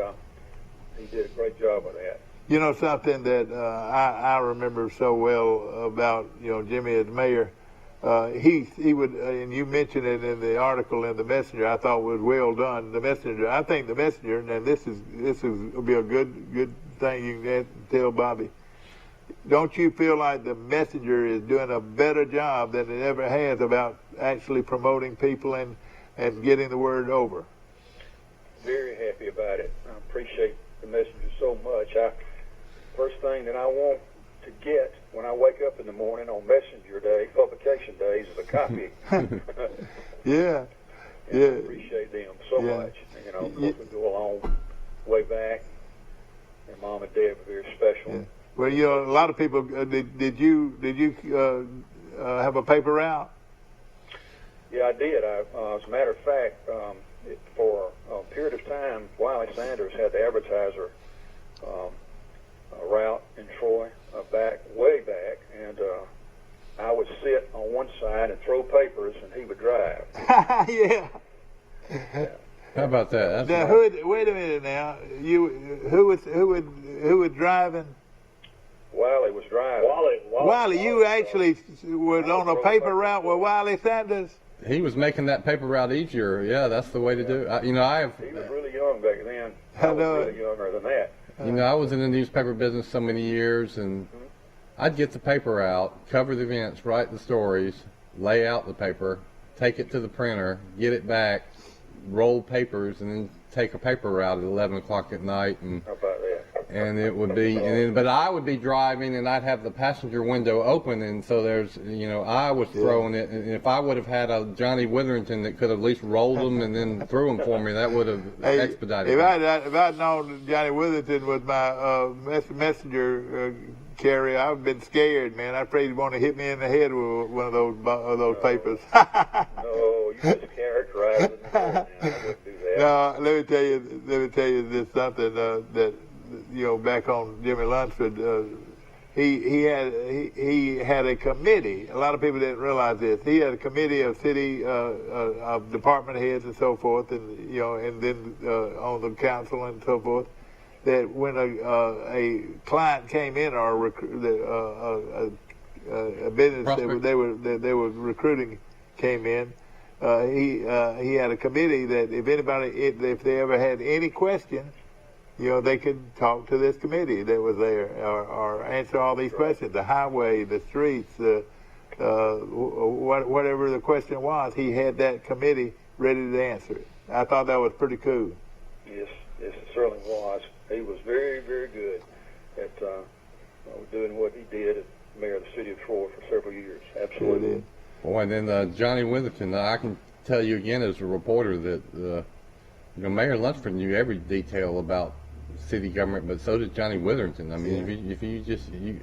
he did a great job of that. Something that I remember so well about Jimmy as mayor. He would, and you mentioned it in the article in the Messenger. I thought was well done. The Messenger. I think the Messenger, and this will be a good thing you can tell Bobby. Don't you feel like the Messenger is doing a better job than it ever has about actually promoting people and getting the word over? Very happy about it. I appreciate the Messenger so much. First thing that I want to get when I wake up in the morning on Messenger Day, publication days, is a copy. Yeah. And I appreciate them so much. Of course, we go a long way back, and Mom and Dad were very special. Yeah. Well, a lot of people. Did you have a paper route? Yeah, I did. As a matter of fact, for a period of time, Wiley Sanders had the advertiser route in Troy, way back, and I would sit on one side and throw papers, and he would drive. Yeah. How about that? Now, wait a minute. Now, who was driving? Wiley was driving. Wiley, you actually was on a paper route with Wiley Sanders? He was making that paper route easier. Yeah, that's the way to do it. He was really young back then. I was really younger than that. I was in the newspaper business so many years, and I'd get the paper out, cover the events, write the stories, lay out the paper, take it to the printer, get it back, roll papers, and then take a paper route at 11 o'clock at night. And how about that? And it would be, but I would be driving, and I'd have the passenger window open, and so there's, I was throwing it, and if I would have had a Johnny Witherington that could have at least rolled them and then threw them for me, that would have expedited it. If I'd known Johnny Witherington was my messenger carrier, I'd been scared, man. I'm afraid he'd want to hit me in the head with one of those papers. No, you just characterized it. I wouldn't do that. No, let me tell you this something that. Back on Jimmy Lunsford, he had a committee. A lot of people didn't realize this. He had a committee of city of department heads and so forth, and and then on the council and so forth. That when a client came in or a business they were recruiting came in, he had a committee that if they ever had any questions, they could talk to this committee that was there or answer all these questions, the highway, the streets, whatever the question was, he had that committee ready to answer it. I thought that was pretty cool. Yes, it certainly was. He was very, very good at doing what he did as mayor of the city of Troy for several years. Absolutely. Boy, and then Johnny Witherton, I can tell you again as a reporter that Mayor Lunsford knew every detail about city government, but so did Johnny Witherton. I mean, if you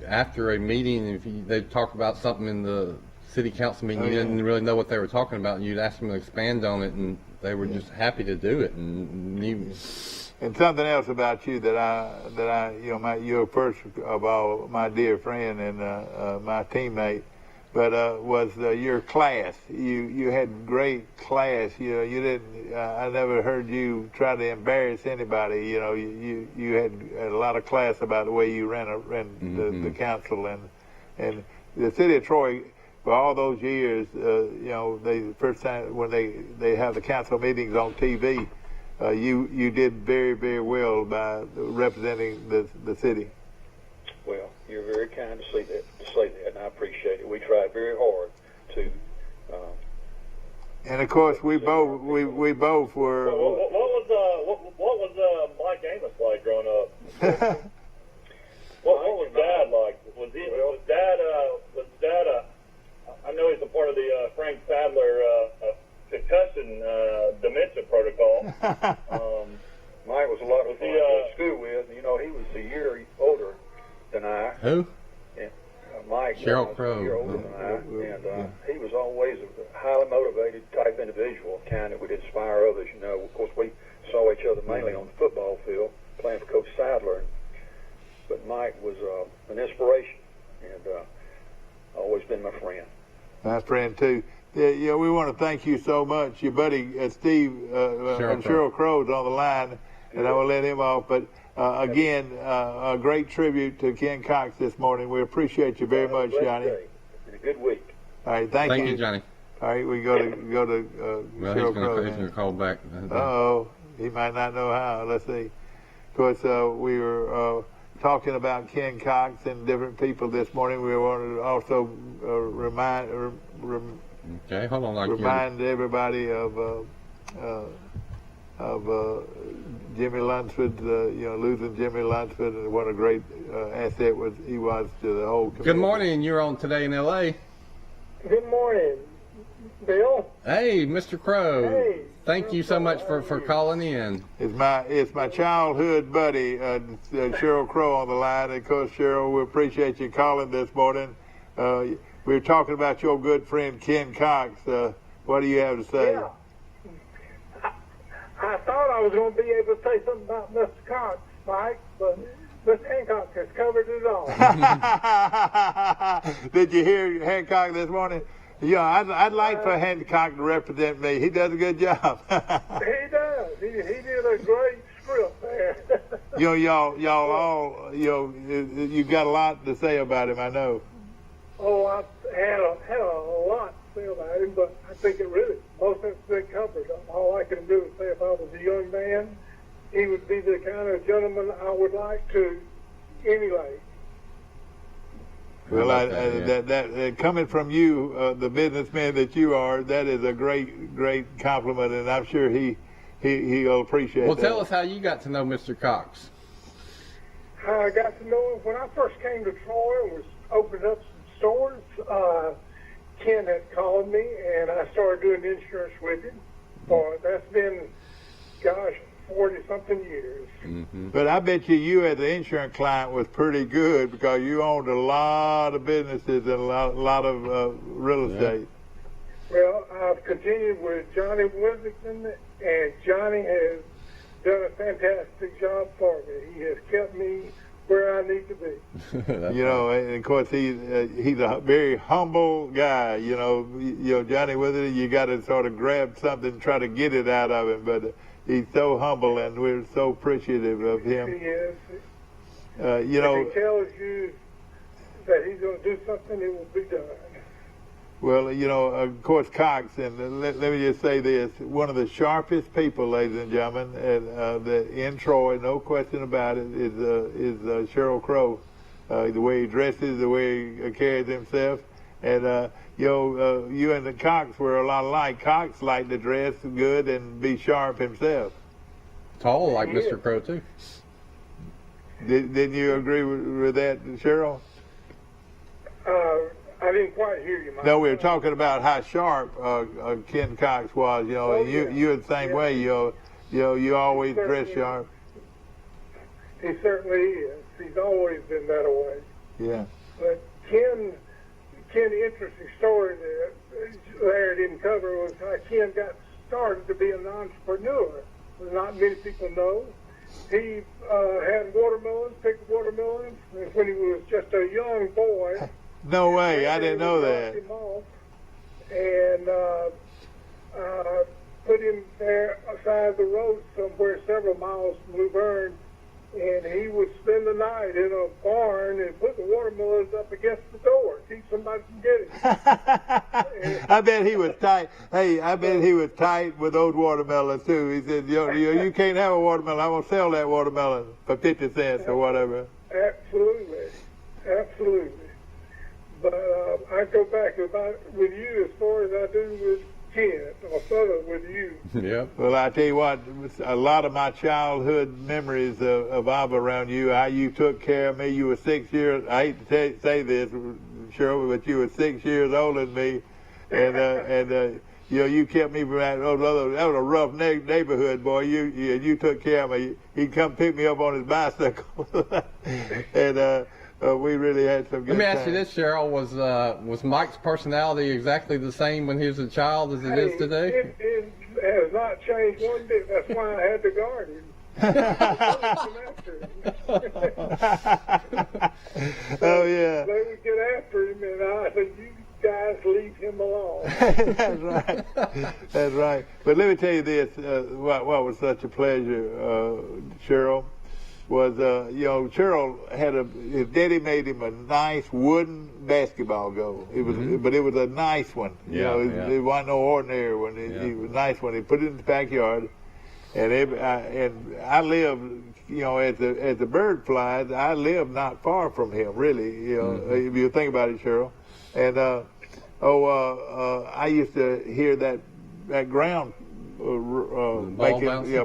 after a meeting, they talk about something in the city council meeting, you didn't really know what they were talking about, and you'd ask them to expand on it, and they were just happy to do it. And something else about you you're first of all my dear friend and my teammate, but was your class. You had great class. You didn't. I never heard you try to embarrass anybody. You had a lot of class about the way you ran the council and the city of Troy. For all those years, the first time when they have the council meetings on TV. You did very, very well by representing the city. Well, you're very kind to say that, and I appreciate it. We tried very hard to. And of course, we both were. What was Mike Amos like growing up? what was Dad like? Was Dad? I know he's a part of the Frank Sadler concussion dementia protocol. Mike was a lot of fun to go to school with. He was a year older than I. Who? And, Mike. Cheryl Crow. A year older than I, and he was always a highly motivated type individual, kind that would inspire others. Of course, we saw each other mainly on the football field, playing for Coach Sadler. But Mike was an inspiration, and always been my friend. My friend too. Yeah, we want to thank you so much. Your buddy Steve Cheryl Crow's on the line, and I will let him off. But again, a great tribute to Ken Cox this morning. We appreciate you very much, Johnny. It's been a good week. All right, thank you, Johnny. All right, we go to well, Cheryl he's Crow. going to call back. He might not know how. Let's see. Of course, we were talking about Ken Cox and different people this morning. We wanted to also remind everybody of Jimmy Lunsford. Losing Jimmy Lunsford, and what a great asset he was to the whole community. Good morning. You're on Today in L.A. Good morning, Bill. Hey, Mr. Crow. Hey. Thank you so much for calling in. It's my childhood buddy, Cheryl Crow, on the line. And of course, Cheryl, we appreciate you calling this morning. We were talking about your good friend Ken Cox. What do you have to say? Yeah. I thought I was going to be able to say something about Mr. Cox, Mike, but Mr. Hancock has covered it all. Did you hear Hancock this morning? Yeah, I'd like for Hancock to represent me. He does a good job. He does. He did a great script there. Y'all all, you've got a lot to say about him, I know. Oh, I had a lot to say about him, but I think most of it's been covered. All I can do is say if I was a young man, he would be the kind of gentleman I would like to emulate. Well, that coming from you, the businessman that you are, that is a great compliment, and I'm sure he'll appreciate Well, that. tell us how you got to know Mr. Cox. How I got to know him when I first came to Troy and was opening up some stores. Ken had called me, and I started doing insurance with him. That's been, 40-something years. Mm-hmm. But I bet you as an insurance client was pretty good because you owned a lot of businesses and a lot of real estate. Well, I've continued with Johnny Withington, and Johnny has done a fantastic job for me. He has kept me where I need to be. You know, and of course he's a very humble guy. You know, Johnny Wither, you got to sort of grab something, and try to get it out of him, but he's so humble, and we're so appreciative of him. He is. You know, if he tells you that he's going to do something, it will be done. well, you know, of course, Cox, and let me just say this, one of the sharpest people, ladies and gentlemen, in Troy, no question about it, is Cheryl Crow. The way he dresses, the way he carries himself. And, you and the Cox were a lot alike. Cox liked to dress good and be sharp himself. Tall like Mr. Crow, too. Didn't you agree with that, Cheryl? I didn't quite hear you, Mike. No, we were talking about how sharp Ken Cox was. You know, Oh, and you were the same way. You always dress sharp. He certainly is. He's always been that way. Yeah. But Ken, interesting story that Larry didn't cover was how Ken got started to be an entrepreneur. Not many people know. He had watermelons, picked watermelons, and when he was just a young boy. No way, I didn't know that. Him off and put him there aside the road somewhere several miles from Luverne, and he would spend the night in a barn and put the watermelons up against the door, keep somebody from getting it. I bet he was tight. Hey, I bet he was tight with those watermelons too. He said, you can't have a watermelon. I'm gonna sell that watermelon for 50 cents or whatever. Absolutely. But I go back with you as far as I do with Ken, or further with you. Yeah. Well, I tell you what, a lot of my childhood memories of Abba around you, how you took care of me. You were 6 years, I hate to say this, Cheryl, but you were 6 years older than me. And you kept me from that was a rough neighborhood, boy. You took care of me. He'd come pick me up on his bicycle. And, we really had some good Let me ask you times. this, Cheryl. Was Mike's personality exactly the same when he was a child as it is today? It has not changed one bit. That's why I had to guard him. Oh, yeah. They would get after him, and I said, you guys leave him alone. That's right. That's right. But let me tell you this, what was such a pleasure, Cheryl, was, Cheryl his daddy made him a nice wooden basketball goal. It was, but it was a nice one. It wasn't no ordinary one. It was a nice one. He put it in the backyard, and I lived, as the bird flies, I lived not far from him, really. If you think about it, Cheryl. And I used to hear that ground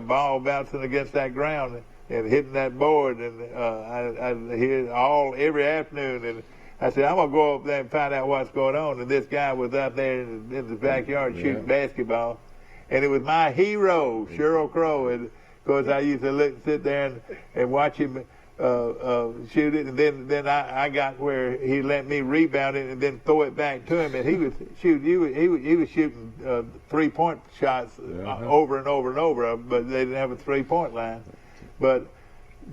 ball bouncing against that ground and hitting that board, and I hear it every afternoon. And I said, I'm gonna go up there and find out what's going on. And this guy was out there in the backyard shooting basketball, and it was my hero, Cheryl Crow. And of course, I used to sit there and watch him shoot it, and then I got where he let me rebound it and then throw it back to him, and he was shooting. He was shooting 3-point shots over and over and over, but they didn't have a 3-point line. But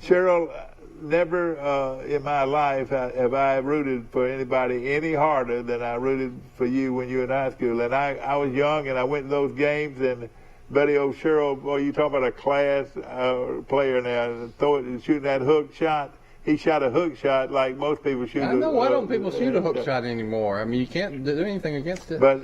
Cheryl, never in my life have I rooted for anybody any harder than I rooted for you when you were in high school. And I was young, and I went to those games, and Buddy old Cheryl, boy, you talking about a class player now, shooting that hook shot. He shot a hook shot like most people shoot. I know. Why don't people shoot a hook shot anymore? I mean, you can't do anything against it. But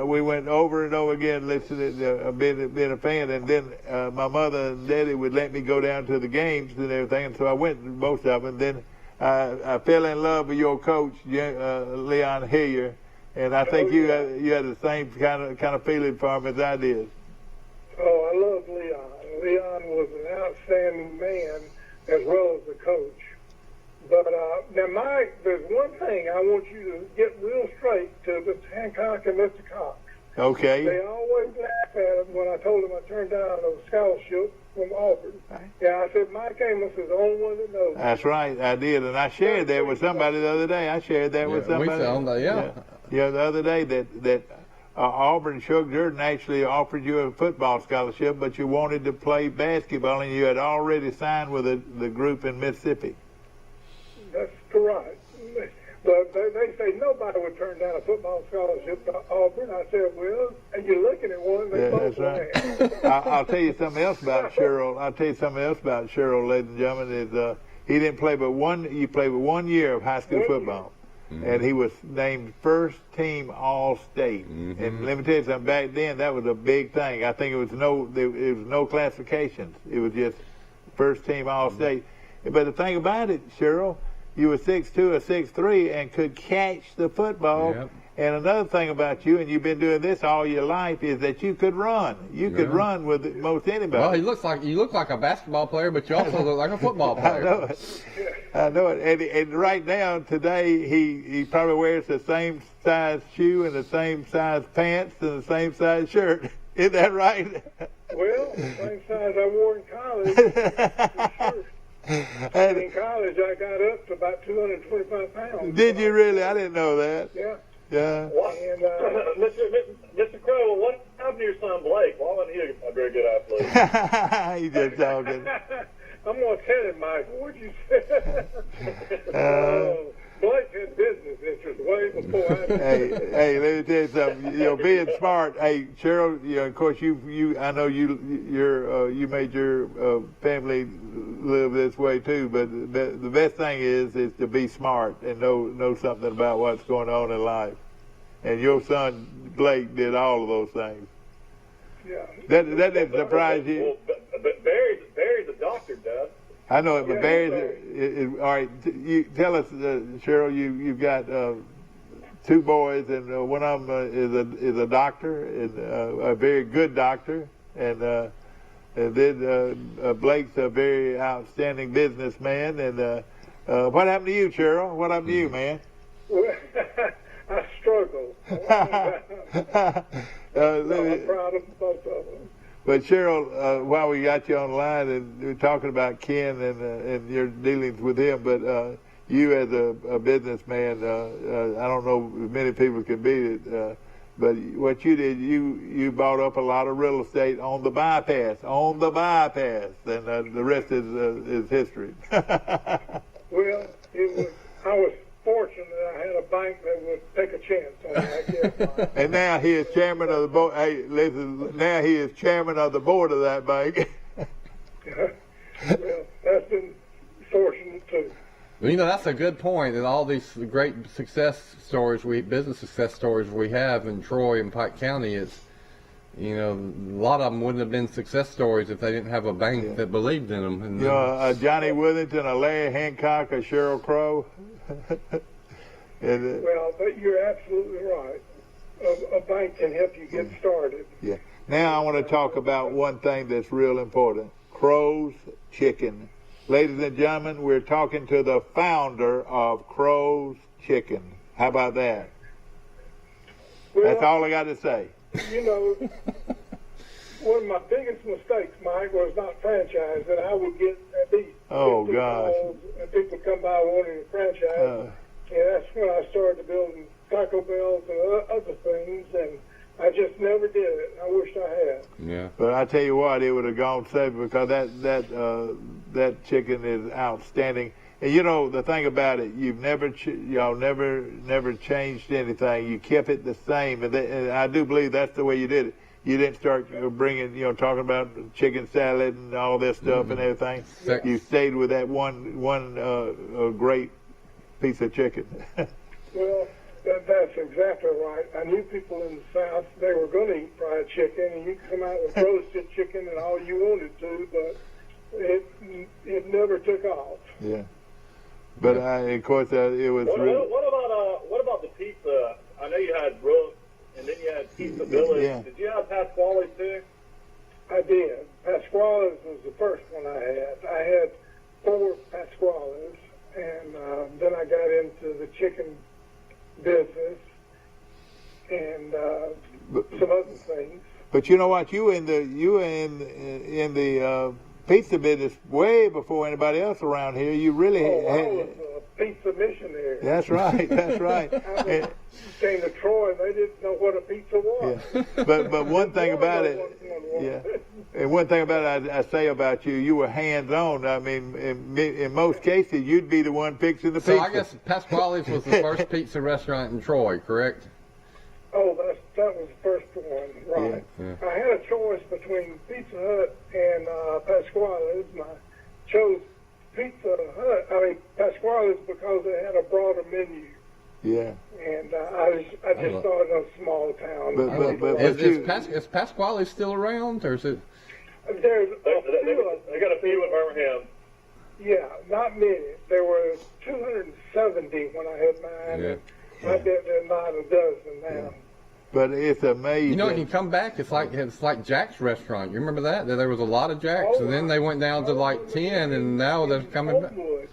we went over and over again, listening, being a fan. And then my mother and daddy would let me go down to the games and everything. And so I went to most of them. And then I fell in love with your coach, Leon Hillier. And I think you had the same kind of feeling for him as I did. Oh, I love Leon. Leon was an outstanding man as well as a coach. But now, Mike, there's one thing I want you to get real straight to Mr. Hancock and Mr. Cox. Okay. They always laugh at him when I told them I turned down a scholarship from Auburn. Yeah, I said, Mike Amos is the only one that knows. That's right, I did. And I shared that with somebody the other day. I shared that with somebody. We found that, Yeah, the other day that Auburn Shug Jordan actually offered you a football scholarship, but you wanted to play basketball, and you had already signed with the group in Mississippi. Correct. But they say nobody would turn down a football scholarship to Auburn. I said, well, and you're looking at one, they both that's right. I'll tell you something else about Cheryl. Ladies and gentlemen, is he didn't play but he played but 1 year of high school football. And he was named first team All-State. And let me tell you something, back then that was a big thing. I think it was no classifications. It was just first team All-State. But the thing about it, Cheryl, you were 6'2" or 6'3" and could catch the football. Yep. And another thing about you, and you've been doing this all your life, is that you could run. You could run with most anybody. Well, you look like a basketball player, but you also look like a football player. I know it. And right now, today, he probably wears the same size shoe and the same size pants and the same size shirt. Isn't that right? Well, same size I wore in college. And in college, I got up to about 225 pounds. Did you really? I didn't know that. Yeah. Yeah. And, Mr. Crow, what happened to your son Blake? Why wasn't he a very good athlete? He's just talking. I'm going to tell him, Michael. What'd you say? Blake had business interests way before I did. Hey, let me tell you something. Being smart. Hey, Cheryl. Of course, I know you made your family live this way too. But the best thing is to be smart and know something about what's going on in life. And your son Blake did all of those things. Yeah. That didn't surprise you. Well, but Barry's a doctor, Doug. I know it, but Barry's all right. You tell us, Cheryl. You've got 2 boys, and one of them is a doctor, and a very good doctor, and then Blake's a very outstanding businessman. And what happened to you, Cheryl? What happened to you, man? Well, I struggle. I'm proud of both of them. But Cheryl, while we got you on the line and we're talking about Ken and your dealings with him, but you as a businessman, I don't know if many people can beat it, but what you did, you bought up a lot of real estate on the bypass, and the rest is history. Well, I was fortunate that I had a bank that would take a chance on that. And now he is chairman of the board. Hey, listen, now he is chairman of the board of that bank. Well, that's been fortunate too. Well, that's a good point. And all these great business success stories we have in Troy and Pike County, it's, a lot of them wouldn't have been success stories if they didn't have a bank that believed in them. And, a Johnny Withington, a Larry Hancock, a Cheryl Crow. Well, but you're absolutely right. A bank can help you get started. Yeah. Now I want to talk about one thing that's real important. Crow's Chicken. Ladies and gentlemen, we're talking to the founder of Crow's Chicken. How about that? Well, that's all I got to say. One of my biggest mistakes, Mike, was not franchising. I would get at least 50 calls and people come by wanting a franchise. And that's when I started building Taco Bells and other things, and I just never did it. I wished I had. Yeah. But I tell you what, it would have gone safe because that chicken is outstanding. And the thing about it, y'all never changed anything. You kept it the same, and I do believe that's the way you did it. You didn't start bringing, talking about chicken salad and all this stuff and everything. You stayed with that one great piece of chicken. Well, that's exactly right. I knew people in the South, they were going to eat fried chicken, and you could come out with roasted chicken and all you wanted to, but it never took off. Yeah. But of course, it was. What about the pizza? I know you had Brooks, and then you had Pizza Village. Yeah. Did you have Pasquale's too? I did. Pasquale's was the first one I had. I had 4 Pasquale's, and then I got into the chicken business and some other things. But you know what? You were in the pizza business way before anybody else around here. You really I was pizza missionaries. That's right. That's right. And, Came to Troy, and they didn't know what a pizza was. yeah. But one thing about it, yeah. And one thing about it, I say about you, you were hands-on. I mean, in most cases, you'd be the one fixing the pizza. So I guess Pasquale's was the first pizza restaurant in Troy, correct? Oh, that was the first one, right. Yeah. I had a choice between Pizza Hut and Pasquale's, and I chose Pasquale's because they had a broader menu. Yeah. And I just thought it was a small town. But Is Pasquale still around, or is it? There's They got a few in Birmingham. yeah, not many. There were 270 when I had mine. Yeah. And I bet there are not a dozen now. But it's amazing. You know, it can come back. It's like Jack's restaurant. You remember that? There was a lot of Jack's, and then they went down to like 10, and now they're coming back. Oakwood,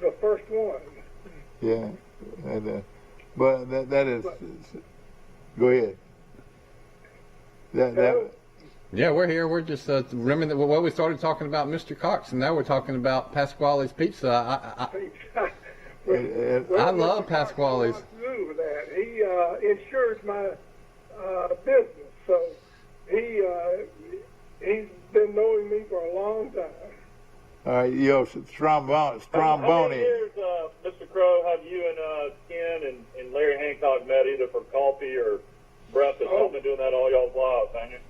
the first one. Yeah. And, but that is. Go ahead. Yeah, we're here. We're just remember that we started talking about Mr. Cox, and now we're talking about Pasquale's Pizza. I love Pasquale's. He insures my business, so he's been knowing me for a long time. All right, Stromboni. How many years, Mr. Crow, have you and Ken and Larry Hancock met either for coffee or breakfast? Y'all been doing that all y'all's lives, haven't you?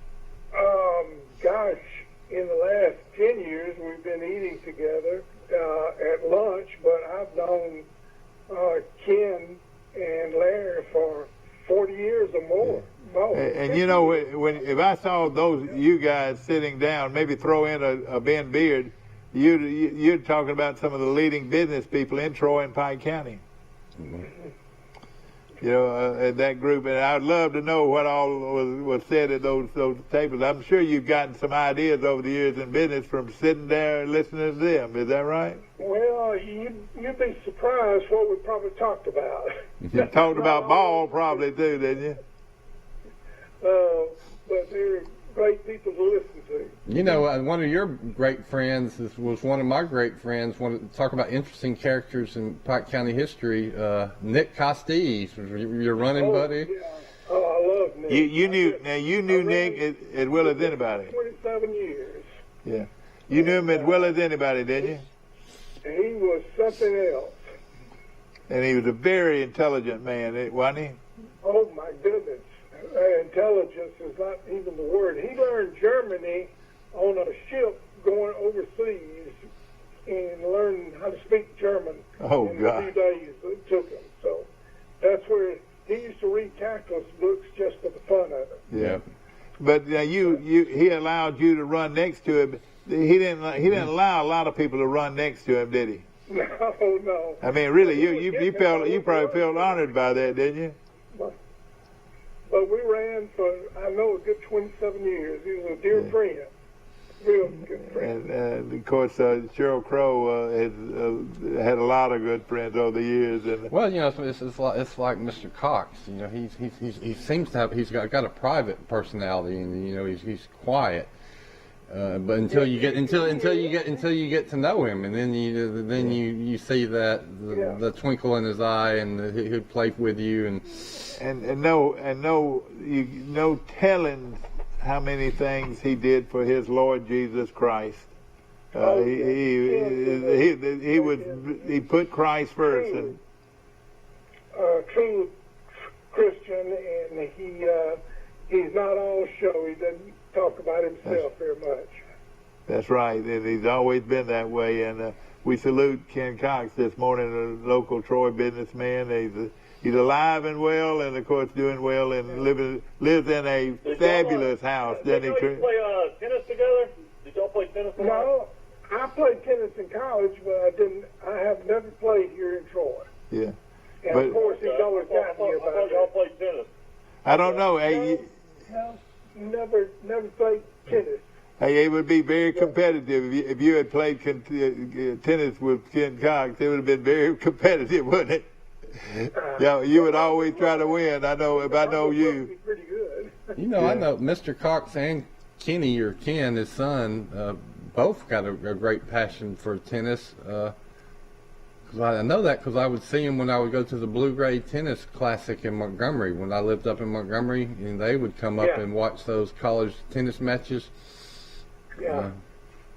Gosh, in the last 10 years, we've been eating together at lunch, but I've known Ken and Larry for 40 years or more. And you know, if I saw you guys sitting down, maybe throw in a Ben Beard, you're talking about some of the leading business people in Troy and Pike County. Mm-hmm. You know, that group, and I'd love to know what all was said at those tables. I'm sure you've gotten some ideas over the years in business from sitting there and listening to them. Is that right? Well, you'd be surprised what we probably talked about. You talked about ball probably too, didn't you? But they're great people to listen to. You know, one of your great friends was one of my great friends. Want to talk about interesting characters in Pike County history. Nick Costes, your running buddy. Yeah. Oh, I love Nick. You knew Nick as well as anybody. 27 years. Yeah. You knew him as well as anybody, didn't you? He was something else. And he was a very intelligent man, wasn't he? Oh my goodness. Intelligence is not even the word. He learned Germany on a ship going overseas and learned how to speak German in a few days it took him. So that's where he used to read calculus books just for the fun of it. Yeah. But he allowed you to run next to him. He didn't allow a lot of people to run next to him, did he? No. I mean, really, you probably felt honored by that, didn't you? But we ran for, I know, a good 27 years. He was a dear friend, real good friend. And of course, Cheryl Crow has had a lot of good friends over the years. And well, you know, it's like Mr. Cox. You know, he seems to have he's got a private personality, and you know he's quiet. But until you get to know him, and then you see that the twinkle in his eye, and he'd play with you, and no telling how many things he did for his Lord Jesus Christ. He put Christ first, and true Christian, and he's not all show. He doesn't talk about himself very much. That's right, and he's always been that way. And we salute Ken Cox this morning, a local Troy businessman. He's alive and well, and of course doing well, and lives in a fabulous house. Did y'all play tennis together? Did y'all play tennis? No, I played tennis in college, but I have never played here in Troy. Yeah, and of course he's always got me about it. Y'all played tennis. I don't know. Hey, no, never played tennis. Hey, it would be very competitive if you had played tennis with Ken Cox. It would have been very competitive, wouldn't it? Yeah, you would always try to win. I know if I know you. Pretty good. You know, I know Mr. Cox and Kenny, or Ken, his son, both got a great passion for tennis. 'Cause I know that because I would see him when I would go to the Blue Gray Tennis Classic in Montgomery when I lived up in Montgomery, and they would come up Yeah. and watch those college tennis matches. Yeah.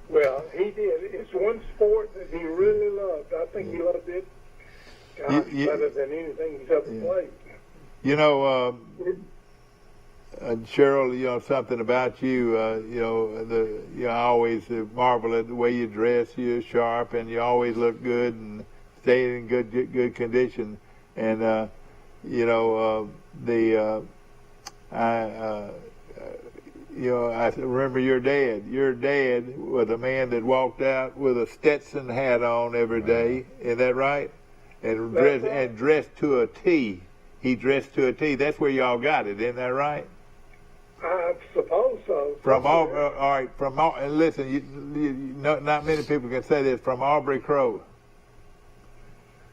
Well, he did. It's one sport that he really loved. I think he loved it better than anything he's ever played. You know, Cheryl, you know something about you. I always marvel at the way you dress. You're sharp, and you always look good and stay in good condition. And I remember your dad. Your dad was a man that walked out with a Stetson hat on every day. Is that right? And dressed to a T. He dressed to a T. That's where y'all got it. Isn't that right? I suppose so. And listen, not many people can say this. From Aubrey Crow.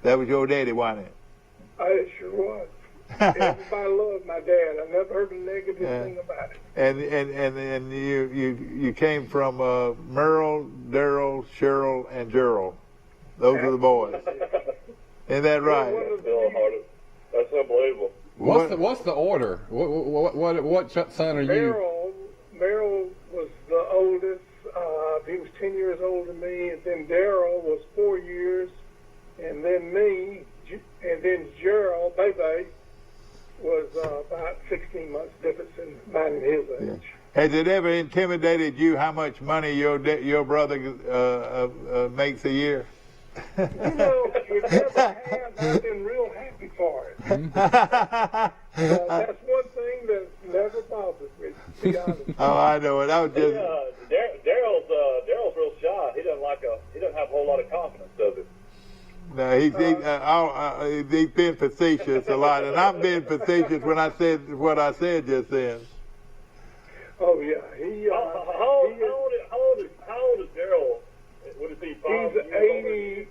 That was your daddy, wasn't it? It sure was. Everybody loved my dad. I never heard a negative thing about it. And you came from Merle, Daryl, Cheryl, and Gerald. Those are the boys. Isn't that right? That's unbelievable. What's the order? What son are you? Merrill was the oldest. He was 10 years older than me, and then Daryl was 4 years, and then me, and then Gerald, baby, was about 16 months difference in mine and his age. Yeah. Has it ever intimidated you how much money your brother makes a year? You know, it never has. I've been real happy for it. That's one thing that never bothered me, to be honest. Oh, I know it. I was just. Daryl's real shy. He doesn't have a whole lot of confidence, does he? No, he's been facetious a lot, and I'm being facetious when I said what I said just then. Oh yeah, How old is Daryl? Would it be 5 He's 80.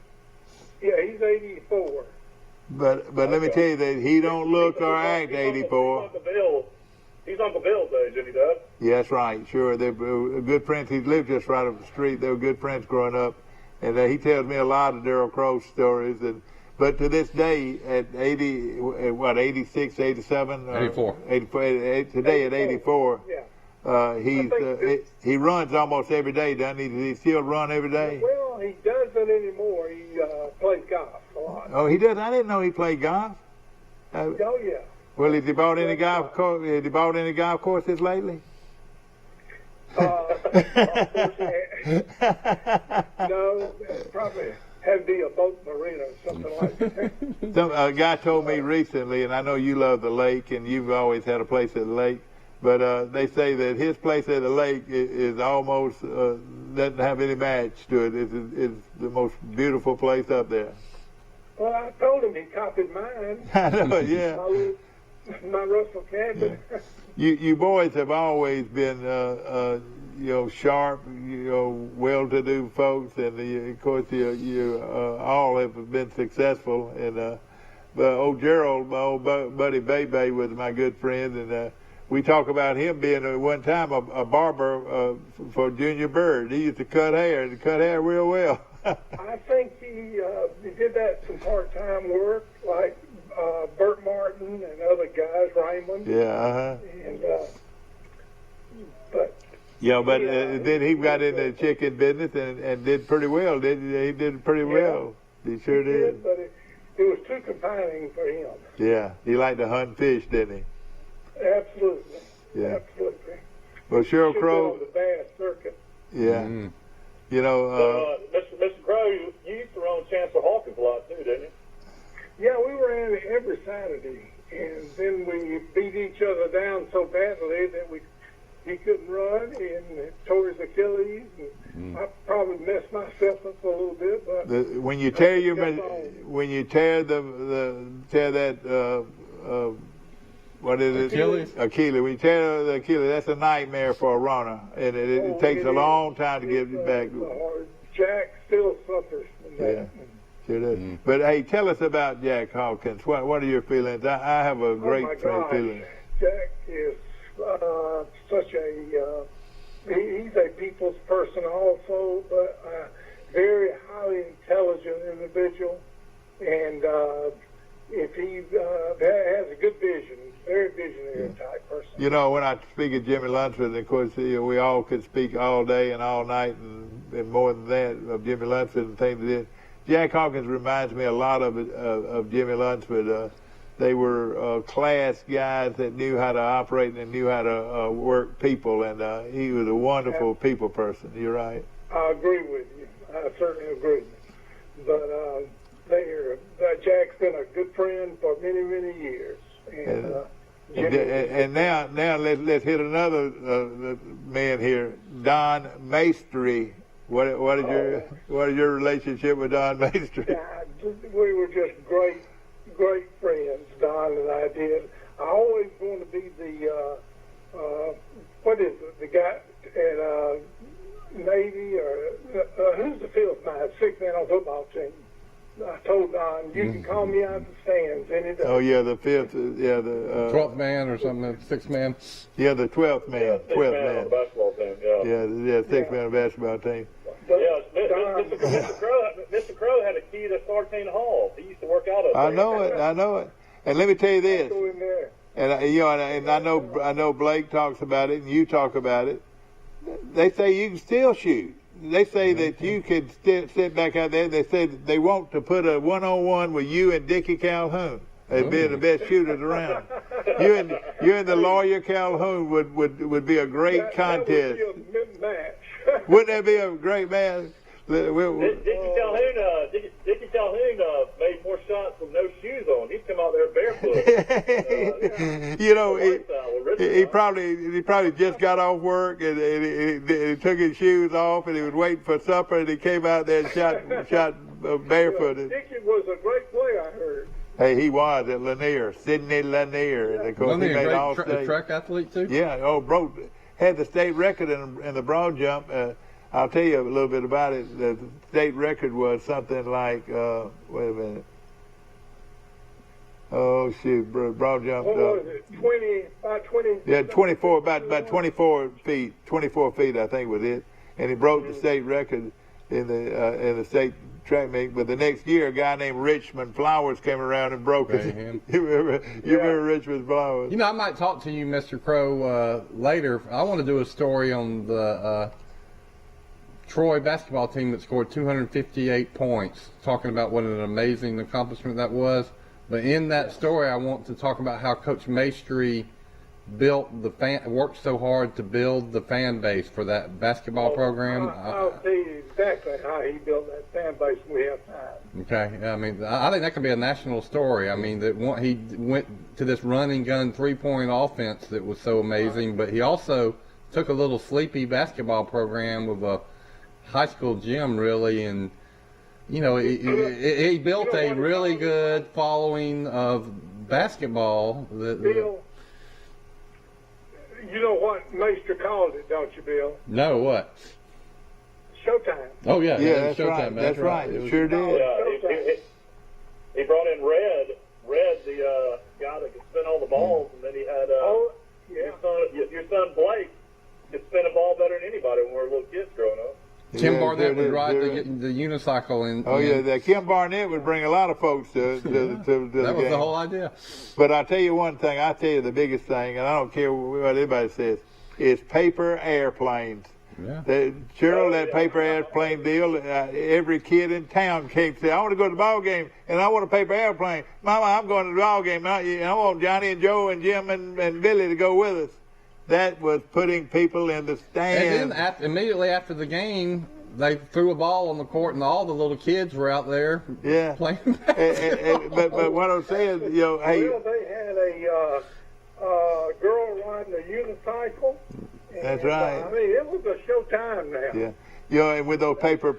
Yeah, he's 84. But let me tell you that he don't look or act 84. He's Uncle Bill's age, isn't he, Dad? Yeah, that's right. Sure, they were good friends. He lived just right up the street. They were good friends growing up, and he tells me a lot of Daryl Crow stories. But to this day, at 86, 87, 84, today at 84. Yeah. He runs almost every day, doesn't he? Does he still run every day? Well, he doesn't anymore. He plays golf a lot. Oh, he does. I didn't know he played golf. Oh yeah. Well, has he bought any golf courses lately? No, probably had to be a boat marina or something like that. A guy told me recently, and I know you love the lake, and you've always had a place at the lake. But they say that his place at the lake is almost doesn't have any match to it. It's the most beautiful place up there. Well, I told him he copied mine. I know, yeah. My Russell cabin. You boys have always been, sharp, well-to-do folks, and of course you all have been successful. And but old Gerald, my old buddy Bebe, was my good friend, and. We talk about him being at one time a barber for Junior Bird. He used to cut hair real well. I think he did that some part-time work, like Bert Martin and other guys, Raymond. Yeah. But then he got into the chicken business and did pretty well. He did pretty well. He sure did. But it was too confining for him. Yeah, he liked to hunt fish, didn't he? Absolutely. Yeah. Absolutely. Well, Cheryl Crow. On the bass circuit. Yeah. Mm-hmm. Mr. Crow, you used to run Chancellor Hawkins a lot too, didn't you? Yeah, we ran every Saturday, and then we beat each other down so badly that he couldn't run and tore his Achilles. And I probably messed myself up a little bit, but when you tear what is it? Achilles. When you tear the Achilles, that's a nightmare for a runner, and it takes a long time to get it back. Jack still suffers from that. Yeah. Sure does. But hey, tell us about Jack Hawkins. What are your feelings? I have a great feeling. Jack is such a he's a people's person also, but very highly intelligent individual. And if he has a good vision, very visionary type person. You know, when I speak of Jimmy Lunsford, of course, we all could speak all day and all night and more than that of Jimmy Lunsford and things like that. Jack Hawkins reminds me a lot of Jimmy Lunsford. They were class guys that knew how to operate and knew how to work people, and he was a wonderful people person. You're right. I agree with you. I certainly agree. But Jack's been a good friend for many, many years. And now let's hit another man here, Don Maestri. What is your relationship with Don Maestri? We were just great friends, Don and I did. I always want to be the guy at Navy or who's the fifth man, sixth man on football team. I told Don, you can call me out the stands any day. Oh yeah, the fifth, yeah, the 12th man or something, 6th man. Yeah, the 12th man, Yeah, 12th man man. on the basketball team. Yeah. Sixth man basketball team. But Yeah, Don, Mr. Crow had a key to Sartain Hall. He used to work out up there. I know it. And let me tell you this. go in there. And I know Blake talks about it, and you talk about it. They say you can still shoot. They say that you could sit back out there. They said they want to put a one-on-one with you and Dickie Calhoun as being the best shooters around. You and the lawyer Calhoun would be a great contest. That would be a match. Wouldn't that be a great match? Dickie Calhoun made more shots with no shoes on. He'd come out there barefoot. He probably just got off work and he took his shoes off and he was waiting for supper and he came out there and shot barefooted. Dickie was a great player, I heard. Hey, he was at Lanier, Sidney Lanier, and of course he made all state. Track athlete too. Yeah, had the state record in the broad jump. I'll tell you a little bit about it. The state record was something like, wait a minute. Oh shoot, broad jump. What was it? 20? Yeah, 24, about 24 feet. 24 feet, I think, was it. And he broke the state record in the state track meet. But the next year, a guy named Richmond Flowers came around and broke it. You remember Richmond Flowers? You know, I might talk to you, Mr. Crow, later. I want to do a story on the Troy basketball team that scored 258 points, talking about what an amazing accomplishment that was. But in that story, I want to talk about how Coach Maestri worked so hard to build the fan base for that basketball program. I'll tell you exactly how he built that fan base when we have time. Okay, I mean, I think that could be a national story. I mean, he went to this running gun three-point offense that was so amazing, but he also took a little sleepy basketball program with a high school gym, really, and he built a really good following of basketball. Bill, you know what Maestri called it, don't you, Bill? No, what? Showtime. Oh yeah, that's Showtime. right. That's right. It sure did. Yeah, he brought in Red, the guy that could spin all the balls, and then he had your son Blake could spin a ball better than anybody when we were little kids growing up. Kim Barnett would ride the unicycle in. Kim Barnett would bring a lot of folks to the game. That was the whole idea. But I'll tell you one thing. I'll tell you the biggest thing, and I don't care what anybody says, is paper airplanes. Yeah. That paper airplane deal, every kid in town came to say, I want to go to the ball game, and I want a paper airplane. Mama, I'm going to the ball game. I want Johnny and Joe and Jim and Billy to go with us. That was putting people in the stands. And then immediately after the game, they threw a ball on the court, and all the little kids were out there playing. But what I'm saying, hey. Well, they had a girl riding a unicycle. That's right. I mean, it was a showtime now. Yeah. And with those paper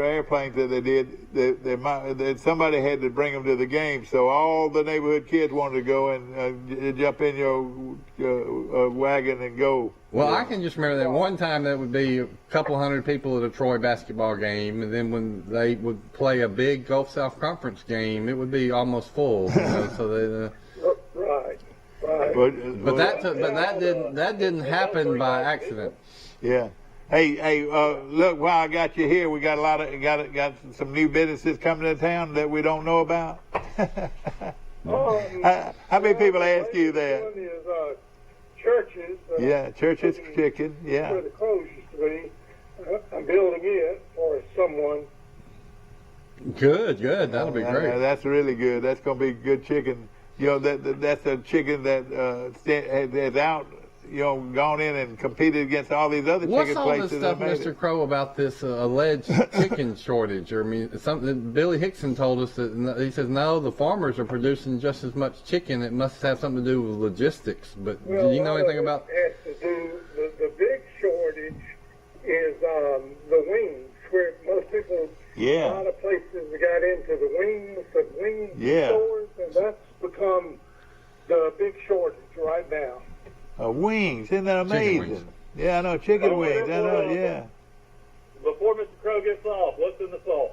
airplanes that they did, somebody had to bring them to the game. So all the neighborhood kids wanted to go and jump in your wagon and go. Well, I can just remember that one time there would be a couple hundred people at a Troy basketball game, and then when they would play a big Gulf South Conference game, it would be almost full. So they. Right. But that didn't happen by accident. Yeah. Hey, look! While I got you here, we got got some new businesses coming to town that we don't know about. How many people ask you that? One is churches. Yeah, Church's Chicken. Yeah. Where the clothes used to be. I'm building it for someone. Good. That'll be great. That's really good. That's going to be good chicken. You know, that's a chicken that has out, you know, gone in and competed against all these other What's chicken all places. this stuff, Mr. Crow, about this alleged chicken shortage? Or, I mean, something Billy Hickson told us that he says no, the farmers are producing just as much chicken. It must have something to do with logistics. But do you know anything about? It has to do. The big shortage is the wings, where most people. Yeah. A lot of places got into the wing stores, and that's become the big shortage right now. Wings, isn't that amazing? Wings. Yeah, I know, chicken wings. I know, yeah. Before Mr. Crow gets off, what's in the sauce?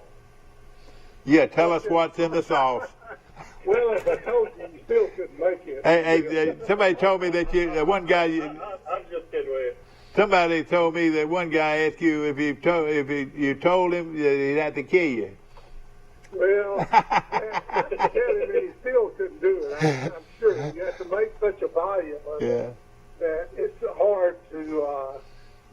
Yeah, tell us what's in the sauce. Well, as I told you, you still couldn't make it. Hey, somebody told me that one guy. I'm just kidding with you. Somebody told me that one guy asked you if you told him that he'd have to kill you. Well, tell him he still couldn't do it. I'm sure you have to make such a volume of it that it's hard to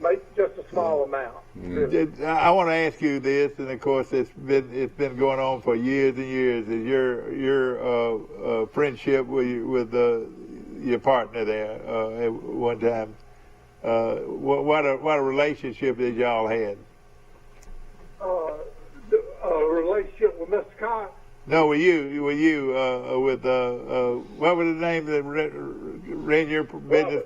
make just a small amount. Really. I want to ask you this, and of course it's been going on for years and years. Is your friendship with your partner there at one time? What a relationship that y'all had. A relationship with Mr. Cox? No, with you, with what was the name that ran your business?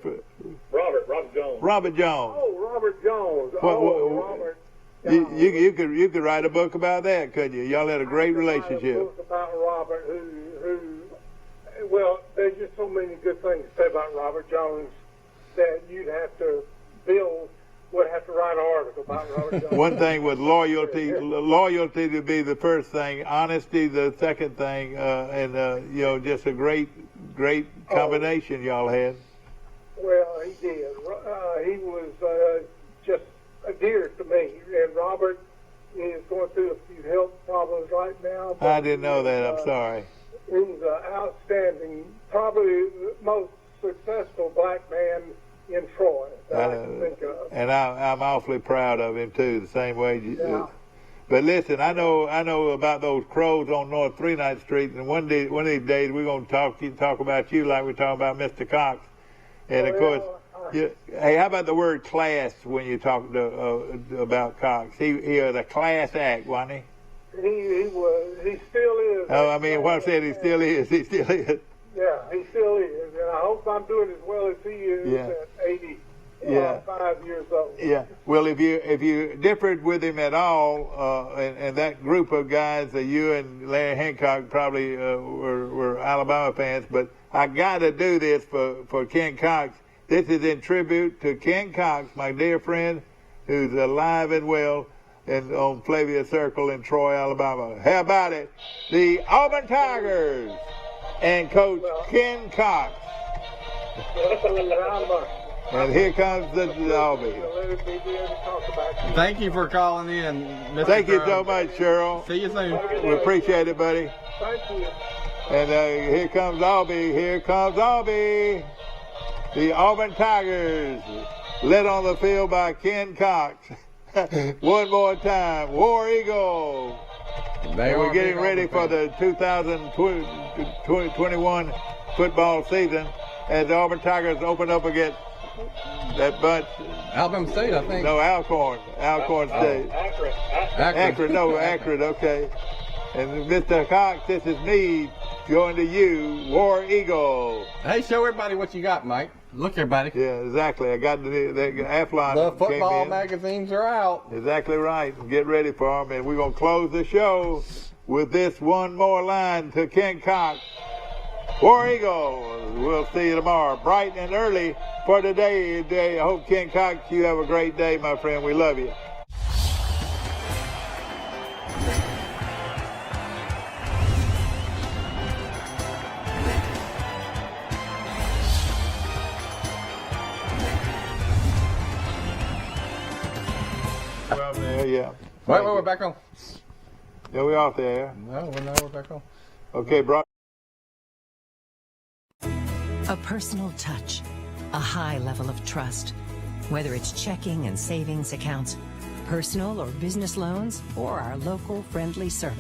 Robert Jones. Robert Jones. Oh, Robert Jones. Robert. Jones. You could write a book about that, couldn't you? Y'all had a great relationship. I could write a book about Robert, who, well, there's just so many good things to say about Robert Jones that you'd have to would have to write an article about Robert Jones. One thing with loyalty to be the first thing, honesty the second thing, and you know, just a great combination y'all had. Well, he did. He was just a dear to me, and Robert is going through a few health problems right now. I didn't know that. I'm sorry. He's an outstanding, probably the most successful black man in Troy that I can think of. And I'm awfully proud of him too, the same way. Yeah. But listen, I know about those crows on North 39th Street, and one of these days we're going to talk about you like we're talking about Mr. Cox. And of course, hey, how about the word class when you talk about Cox? He was a class act, wasn't he? He was. He still is. Oh, I mean, what I said, he still is. He still is. Yeah, he still is, and I hope I'm doing as well as he is at 85 years old. Yeah. Well, if you differed with him at all, and that group of guys, you and Larry Hancock probably were Alabama fans, but I got to do this for Ken Cox. This is in tribute to Ken Cox, my dear friend, who's alive and well, and on Flavia Circle in Troy, Alabama. How about it? The Auburn Tigers and Coach Ken Cox. And here comes the Derby. Thank you for calling in, Mr. Thank you Crow. so much, Cheryl. See you soon. We appreciate it, buddy. Thank you. And here comes Albie. Here comes Albie. The Auburn Tigers, led on the field by Ken Cox. One more time, War Eagle. And we're getting ready for the 2021 football season as the Auburn Tigers open up against that bunch. Alabama State, I think. No, Alcorn State. Akron, okay. And Mr. Cox, this is me going to you, War Eagle. Hey, show everybody what you got, Mike. Look, everybody. Yeah, exactly. I got the Athlon. The football magazines are out. Exactly right. Get ready for them. And we're going to close the show with this one more line to Ken Cox. War Eagle. We'll see you tomorrow, bright and early for today. I hope, Ken Cox, you have a great day, my friend. We love you. Yeah. Wait, we're back on. Yeah, we're off the air. No, we're back on. Okay, bro. A personal touch, a high level of trust. Whether it's checking and savings accounts, personal or business loans, or our local friendly service.